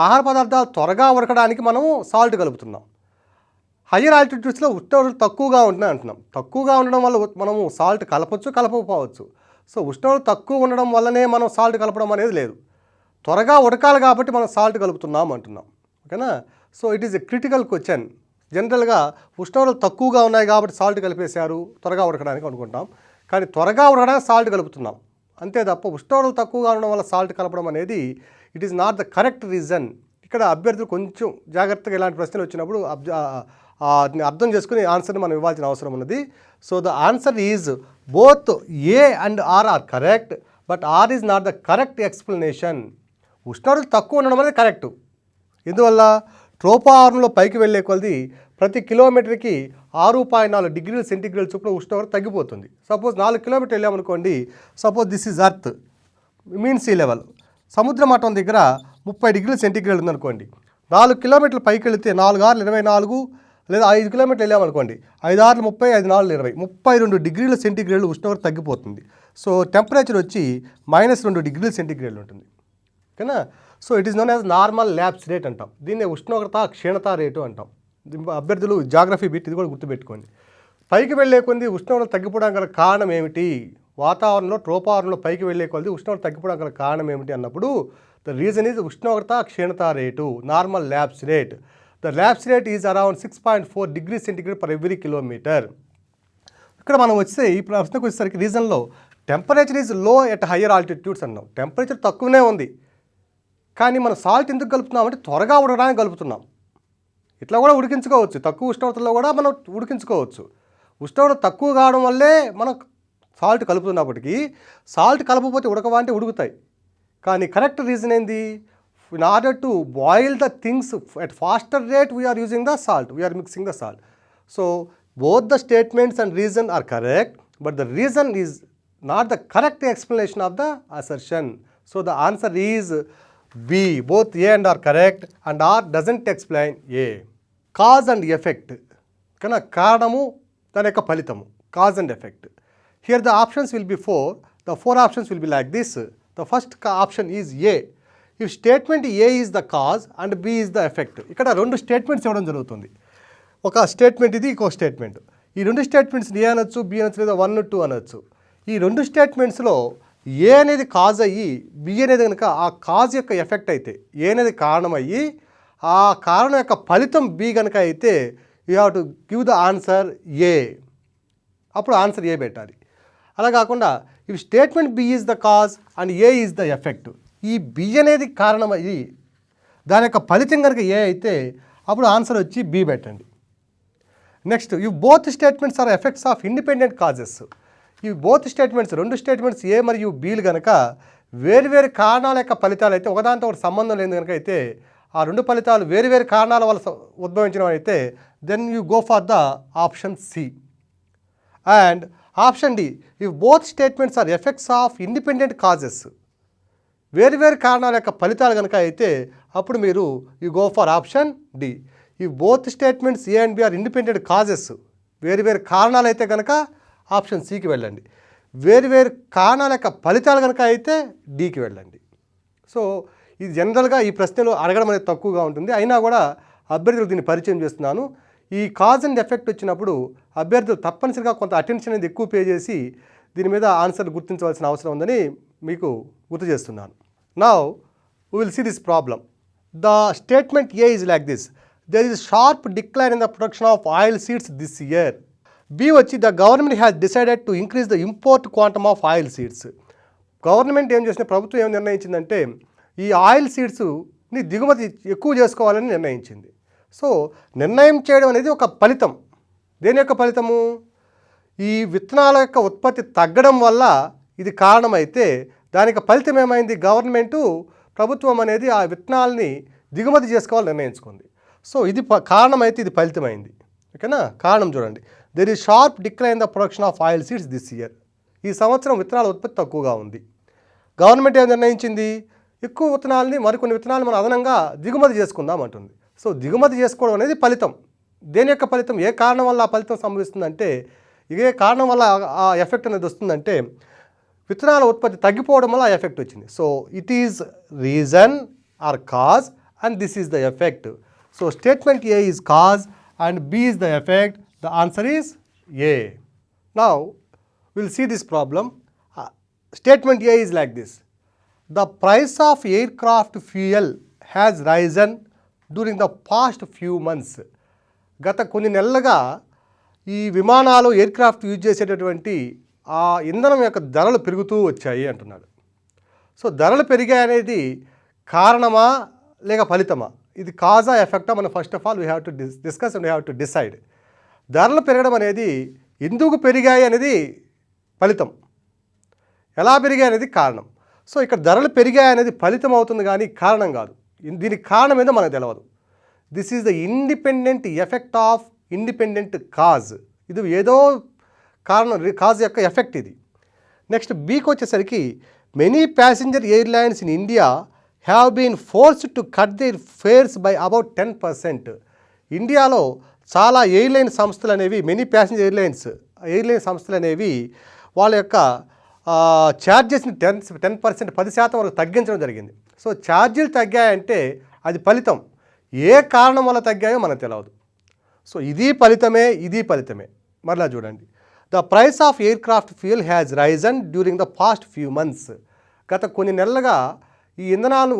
ఆహార పదార్థాలు త్వరగా ఉడకడానికి మనము సాల్ట్ కలుపుతున్నాం. హయ్యర్ ఆల్టిట్యూడ్స్లో ఉష్ణోగ్రతలు తక్కువగా ఉంటున్నాయి అంటున్నాం. తక్కువగా ఉండడం వల్ల మనము సాల్ట్ కలపచ్చు, కలపకపోవచ్చు. సో ఉష్ణోగ్రత తక్కువ ఉండడం వల్లనే మనం సాల్ట్ కలపడం అనేది లేదు. త్వరగా ఉడకాలి కాబట్టి మనం సాల్ట్ కలుపుతున్నాం అంటున్నాం. ఓకేనా? So it is a critical question. జనరల్గా ఉష్ణోగ్రతలు తక్కువగా ఉన్నాయి కాబట్టి సాల్ట్ కలిపేశారు త్వరగా ఉడకడానికి అనుకుంటాం. కానీ త్వరగా ఉడకడానికి సాల్ట్ కలుపుతున్నాం అంతే తప్ప ఉష్ణోగ్రతలు తక్కువగా ఉండడం వల్ల సాల్ట్ కలపడం అనేది it is not the correct reason. ఇక్కడ అభ్యర్థులు కొంచెం జాగ్రత్తగా ఇలాంటి ప్రశ్నలు వచ్చినప్పుడు అర్థం చేసుకుని ఆన్సర్ని మనం ఇవ్వాల్సిన అవసరం ఉన్నది. So the answer is both A and R are correct, but R is not the correct explanation. ఉష్ణోగ్రతలు తక్కువ ఉండడం అనేది కరెక్ట్. ఎందువల్ల? ట్రోపో ఆవరణంలో పైకి వెళ్ళే కొలది ప్రతి కిలోమీటర్కి 6.4 degrees centigrade చొప్పున ఉష్ణోగ్రత తగ్గిపోతుంది. సపోజ్ 4 kilometers వెళ్ళామనుకోండి, suppose this is earth mean sea level, సముద్ర మట్టం దగ్గర 30 degrees centigrade ఉందనుకోండి. 4 kilometers పైకి వెళితే 4 6 24 లేదా 5 kilometers వెళ్ళామనుకోండి, 5 6 30 5 4 20 32 degrees centigrade ఉష్ణోగ్రత తగ్గిపోతుంది. సో టెంపరేచర్ వచ్చి -2 degrees centigrade ఉంటుంది. ఓకేనా? So it is known as normal labs rate అంటాం. దీన్ని ఉష్ణోగ్రత క్షీణత రేటు అంటాం. అభ్యర్థులు జాగ్రఫీ బిట్ ఇది కూడా గుర్తుపెట్టుకోండి. పైకి వెళ్ళే కొద్ది ఉష్ణోగ్రత తగ్గిపోవడం గల కారణం ఏమిటి? వాతావరణంలో ట్రోపావరణంలో పైకి వెళ్ళే కొద్ది ఉష్ణోగ్రత తగ్గిపోవడం గల కారణం ఏమిటి అన్నప్పుడు ద రీజన్ ఈజ్ ఉష్ణోగ్రత క్షీణత rate, normal labs rate. The labs rate is around 6.4 degrees centigrade per every kilometer. ఇక్కడ మనం వస్తే ఈ ప్రశ్నకు వచ్చేసరికి రీజన్లో temperature is low at higher altitudes అన్నాం. టెంపరేచర్ తక్కువనే ఉంది కానీ మనం సాల్ట్ ఎందుకు కలుపుతున్నామంటే త్వరగా ఉడకడానికి కలుపుతున్నాం. ఇట్లా కూడా ఉడికించుకోవచ్చు, తక్కువ ఉష్ణోగ్రతలో కూడా మనం ఉడికించుకోవచ్చు. ఉష్ణోగ్రత తక్కువ కావడం వల్లే మనం సాల్ట్ కలుపుతున్నప్పటికీ సాల్ట్ కలపకపోతే ఉడకవా అంటే ఉడుకుతాయి. కానీ కరెక్ట్ రీజన్ ఏంది? In order to boil the things at faster rate we are using the salt, we are mixing the salt. So both the statements and reason are correct, but the reason is not the correct explanation of the assertion. So the answer is B. Both A and R correct and R doesn't explain A. Cause and effect. Kana karanamu dani yokka phalithamu. Cause and effect. Here the options will be 4. The 4 options will be like this. The first option is A. If statement A is the cause and B is the effect. Ikkada rendu statements ఇవ్వడం జరుగుతుంది. ఒక statement ఇది, ఇంకో statement. ఈ రెండు statements ఏ అనొచ్చు, B అనొచ్చు, లేదా 1 2 అనొచ్చు. ఈ రెండు స్టేట్మెంట్స్లో ఏ అనేది కాజ్ అయ్యి బి అనేది కనుక ఆ కాజ్ యొక్క ఎఫెక్ట్ అయితే, ఏ అనేది కారణం అయ్యి ఆ కారణం యొక్క ఫలితం బి కనుక అయితే you have to give the answer A. అప్పుడు ఆన్సర్ ఏ పెట్టాలి. అలా కాకుండా if statement B is the cause and A is the effect, ఈ బి అనేది కారణం అయ్యి దాని యొక్క ఫలితం కనుక ఏ అయితే అప్పుడు ఆన్సర్ వచ్చి బి పెట్టండి. నెక్స్ట్, ఇవి both statements are effects of independent causes. ఇవి బోత్ స్టేట్మెంట్స్, రెండు స్టేట్మెంట్స్ ఏ మరియు బీలు కనుక వేరువేరు కారణాల యొక్క ఫలితాలు అయితే, ఒకదాంతో ఒకటి సంబంధం లేని కనుక అయితే, ఆ రెండు ఫలితాలు వేరువేరు కారణాల వల్ల ఉద్భవించడం అయితే then you go for the option C. And option D, if both statements are effects of independent causes, వేరువేరు కారణాల యొక్క ఫలితాలు కనుక అయితే అప్పుడు మీరు you go for option D. ఈ both statements A and B are independent causes, వేరువేరు కారణాలు అయితే కనుక ఆప్షన్ సికి వెళ్ళండి. వేరువేరు కారణాల యొక్క ఫలితాలు కనుక అయితే డికి వెళ్ళండి. సో ఇది జనరల్గా ఈ ప్రశ్నలు అడగడం అనేది తక్కువగా ఉంటుంది, అయినా కూడా అభ్యర్థులకు దీన్ని పరిచయం చేస్తున్నాను. ఈ కాజ్ అండ్ ఎఫెక్ట్ వచ్చినప్పుడు అభ్యర్థులు తప్పనిసరిగా కొంత అటెన్షన్ అనేది ఎక్కువ పే చేసి దీని మీద ఆన్సర్ గుర్తించవలసిన అవసరం ఉందని మీకు గుర్తు చేస్తున్నాను. Now we will see this problem. The statement A is like this: there is sharp decline in the production of oil seeds this year. B వచ్చి the government has decided to increase the import quantum of oil seeds. Government ఏం చేసిన, ప్రభుత్వం ఏం నిర్ణయించిందంటే ఈ oil సీడ్స్ని దిగుమతి ఎక్కువ చేసుకోవాలని నిర్ణయించింది. సో నిర్ణయం చేయడం అనేది ఒక ఫలితం. దేని యొక్క ఫలితము? ఈ విత్తనాల యొక్క ఉత్పత్తి తగ్గడం వల్ల ఇది కారణమైతే దానికి ఫలితం ఏమైంది? గవర్నమెంటు, ప్రభుత్వం అనేది ఆ విత్తనాలని దిగుమతి చేసుకోవాలని నిర్ణయించుకుంది. సో ఇది కారణం అయితే ఇది ఫలితమైంది. ఓకేనా? కారణం చూడండి, there is sharp decline the production of oil seeds this year. ఈ సంవత్సరం విత్తనాల ఉత్పత్తి తక్కువగా ఉంది. గవర్నమెంట్ ఏం నిర్ణయించింది? ఎక్కువ విత్తనాలని, మరికొన్ని విత్తనాలు మనం అదనంగా దిగుమతి చేసుకుందాం అంటుంది. సో దిగుమతి చేసుకోవడం అనేది ఫలితం. దేని యొక్క ఫలితం? ఏ కారణం వల్ల ఆ ఫలితం సంభవిస్తుందంటే, ఏ కారణం వల్ల ఆ ఎఫెక్ట్ అనేది వస్తుందంటే విత్తనాల ఉత్పత్తి తగ్గిపోవడం వల్ల ఆ ఎఫెక్ట్ వచ్చింది. So it is reason or cause and this is the effect. So statement A is cause and B is the effect. The answer is A. Now we will see this problem. Statement A is like this: the price of aircraft fuel has risen during the past few months. గత కొన్ని నెలలుగా ఈ విమానాలు, aircraft use చేసేటటువంటి ఆ ఇంధనం యొక్క ధరలు పెరుగుతూ వచ్చాయి అంటున్నాడు. సో ధరలు పెరిగాయి అనేది కారణమా లేక ఫలితమా? ఇది కాజా ఎఫెక్టా? మనం first of all we have to discuss and we have to decide. ధరలు పెరగడం అనేది ఎందుకు పెరిగాయి అనేది ఫలితం, ఎలా పెరిగాయి అనేది కారణం. సో ఇక్కడ ధరలు పెరిగాయి అనేది ఫలితం అవుతుంది కానీ కారణం కాదు. దీనికి కారణం ఏదో మనకు తెలియదు. This is the independent effect of independent cause. ఇది ఏదో కారణం, కాజ్ యొక్క ఎఫెక్ట్ ఇది. నెక్స్ట్ బీకి వచ్చేసరికి many passenger airlines in India have been forced to cut their fares by about 10%. ఇండియాలో చాలా ఎయిర్లైన్ సంస్థలు అనేవి, మెనీ ప్యాసింజర్ ఎయిర్లైన్ సంస్థలు అనేవి వాళ్ళ యొక్క ఛార్జెస్ని 10% 10% వరకు తగ్గించడం జరిగింది. సో ఛార్జీలు తగ్గాయంటే అది ఫలితం. ఏ కారణం వల్ల తగ్గాయో మనకు తెలియదు. సో ఇది ఫలితమే, ఇది ఫలితమే. మరలా చూడండి, the price of aircraft fuel has Ryzen during the past few months. గత కొన్ని నెలలుగా ఈ ఇంధనాలను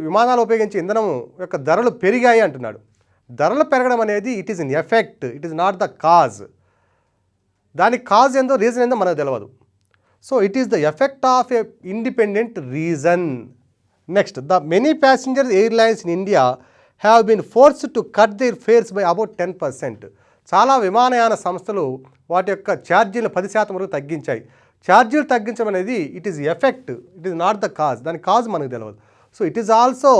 విమానాలు ఉపయోగించే ఇంధనం యొక్క ధరలు పెరిగాయి అంటున్నాడు. ధరలు పెరగడం అనేది it is an effect, it is not the cause. దానికి కాజ్ ఏందో, రీజన్ ఏందో మనకు తెలియదు. So it is the effect of a independent reason. Next, the many passenger airlines in India have been forced to cut their fares by about 10%. చాలా విమానయాన సంస్థలు వాటి యొక్క ఛార్జీలు 10% వరకు తగ్గించాయి. ఛార్జీలు తగ్గించడం అనేది it is effect, it is not the cause. దాని కాజ్ మనకు తెలియదు. So it is also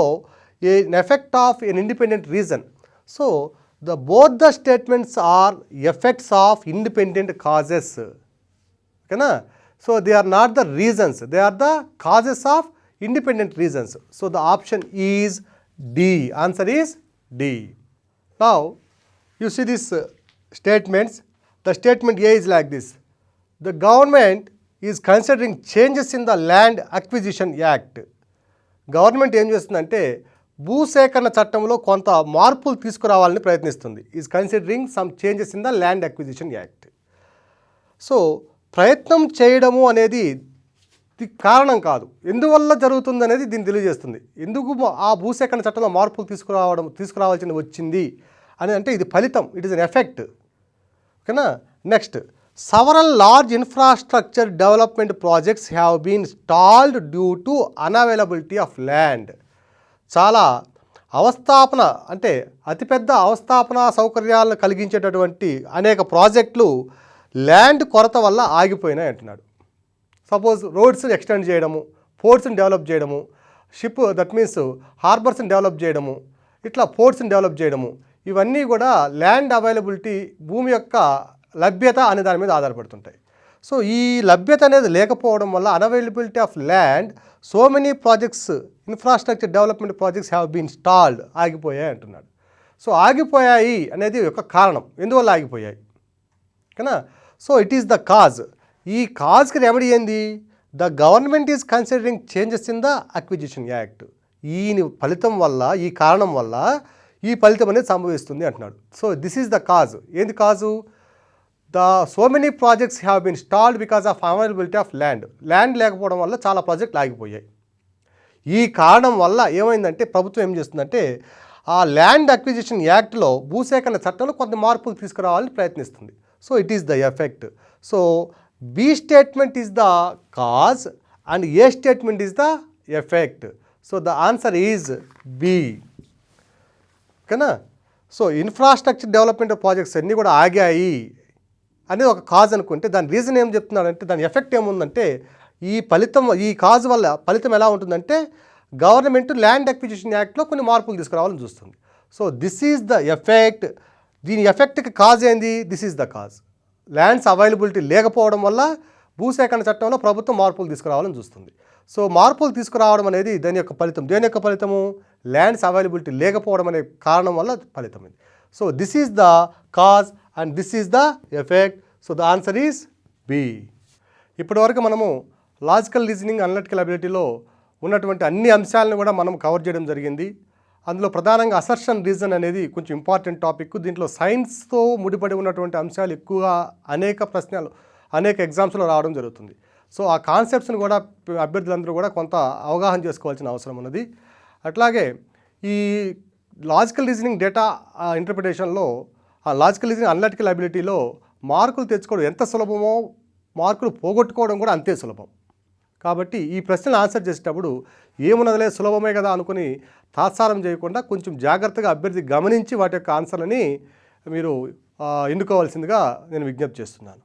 an effect of an independent reason. So both the statements are effects of independent causes. ఓకేనా? So they are not the reasons, they are the causes of independent reasons. So the option is D. Answer is D. Now you see these statements. The statement A is like this: the government is considering changes in the Land Acquisition Act. Government ఏం చేస్తుందంటే భూసేకరణ చట్టంలో కొంత మార్పులు తీసుకురావాలని ప్రయత్నిస్తుంది. Is considering some changes in the land acquisition act. So ప్రయత్నం చేయడము అనేది కారణం కాదు, ఎందువల్ల జరుగుతుంది అనేది దీన్ని తెలియజేస్తుంది. ఎందుకు ఆ భూసేకరణ చట్టంలో మార్పులు తీసుకురావాల్సింది వచ్చింది అని అంటే ఇది ఫలితం, ఇట్ ఈస్ అన్ ఎఫెక్ట్. ఓకేనా? Next, several large infrastructure development projects have been stalled due to unavailability of land. చాలా అవస్థాపన అంటే అతిపెద్ద అవస్థాపన సౌకర్యాలను కలిగించేటటువంటి అనేక ప్రాజెక్టులు ల్యాండ్ కొరత వల్ల ఆగిపోయినాయి అంటున్నాడు. సపోజ్ రోడ్స్ని ఎక్స్టెండ్ చేయడము, పోర్ట్స్ని డెవలప్ చేయడము, షిప్ దట్ మీన్స్ హార్బర్స్ని డెవలప్ చేయడము, ఇట్లా పోర్ట్స్ని డెవలప్ చేయడము, ఇవన్నీ కూడా ల్యాండ్ అవైలబిలిటీ, భూమి యొక్క లభ్యత అనే దాని మీద ఆధారపడుతుంటాయి. సో ఈ లభ్యత అనేది లేకపోవడం వల్ల unavailability of land so many projects, infrastructure development projects have been stalled, ఆగిపోయాయి అంటున్నాడు. సో ఆగిపోయాయి అనేది ఒక కారణం, ఎందువల్ల ఆగిపోయాయి కదా. So it is the cause. ఈ కాజ్కి రెమెడీ ఏంది? The government is considering changes in the acquisition act. ఈ ఫలితం వల్ల, ఈ కారణం వల్ల ఈ ఫలితం అనేది సంభవిస్తుంది అంటున్నాడు. So this is the cause. ఏంది cause? So many projects have been stalled because of availability of land. Land లేకపోవడం వల్ల చాలా ప్రాజెక్టులు ఆగిపోయాయి. ఈ కారణం వల్ల ఏమైందంటే ప్రభుత్వం ఏం చేస్తుందంటే ఆ ల్యాండ్ అక్విజిషన్ యాక్ట్లో, భూసేకరణ చట్టంలో కొంత మార్పులు తీసుకురావాలని ప్రయత్నిస్తుంది. So it is the effect. So B statement is the cause and A statement is the effect. So the answer is B. ఓకేనా. సో ఇన్ఫ్రాస్ట్రక్చర్ డెవలప్మెంట్ ప్రాజెక్ట్స్ అన్నీ కూడా ఆగాయి అనేది ఒక కాజ్ అనుకుంటే, దాని రీజన్ ఏం చెప్తున్నాడంటే, దాని ఎఫెక్ట్ ఏముందంటే, ఈ ఫలితం, ఈ కాజ్ వల్ల ఫలితం ఎలా ఉంటుందంటే గవర్నమెంట్ ల్యాండ్ అక్విజిషన్ యాక్ట్లో కొన్ని మార్పులు తీసుకురావాలని చూస్తుంది. So this is the effect. దీని ఎఫెక్ట్కి కాజ్ ఏంది? This is the cause. Lands availability లేకపోవడం వల్ల భూసేకరణ చట్టంలో ప్రభుత్వం మార్పులు తీసుకురావాలని చూస్తుంది. సో మార్పులు తీసుకురావడం అనేది దాని యొక్క ఫలితం. దేని యొక్క ఫలితము? ల్యాండ్స్ అవైలబిలిటీ లేకపోవడం అనే కారణం వల్ల ఫలితం ఇది. So this is the cause and this is the effect. So the answer is B. ఇప్పటివరకు మనము లాజికల్ రీజనింగ్, అనలిటికల్ అబిలిటీలో ఉన్నటువంటి అన్ని అంశాలను కూడా మనం కవర్ చేయడం జరిగింది. అందులో ప్రధానంగా అసర్షన్ రీజన్ అనేది కొంచెం ఇంపార్టెంట్ టాపిక్. దీంట్లో సైన్స్తో ముడిపడి ఉన్నటువంటి అంశాలు ఎక్కువగా అనేక ప్రశ్నలు, అనేక ఎగ్జామ్స్లో రావడం జరుగుతుంది. సో ఆ కాన్సెప్ట్స్ని కూడా అభ్యర్థులందరూ కూడా కొంత అవగాహన చేసుకోవాల్సిన అవసరం ఉన్నది. అట్లాగే ఈ లాజికల్ రీజనింగ్ డేటా ఇంటర్ప్రిటేషన్లో, ఆ లాజికల్ రీజనింగ్ అనలిటికల్ అబిలిటీలో మార్కులు తెచ్చుకోవడం ఎంత సులభమో, మార్కులు పోగొట్టుకోవడం కూడా అంతే సులభం. కాబట్టి ఈ ప్రశ్నలు ఆన్సర్ చేసేటప్పుడు ఏమున్నదిలే సులభమే కదా అనుకుని తాత్సారం చేయకుండా కొంచెం జాగ్రత్తగా అభ్యర్థి గమనించి వాటి యొక్క ఆన్సర్లని మీరు ఎన్నుకోవాల్సిందిగా నేను విజ్ఞప్తి చేస్తున్నాను.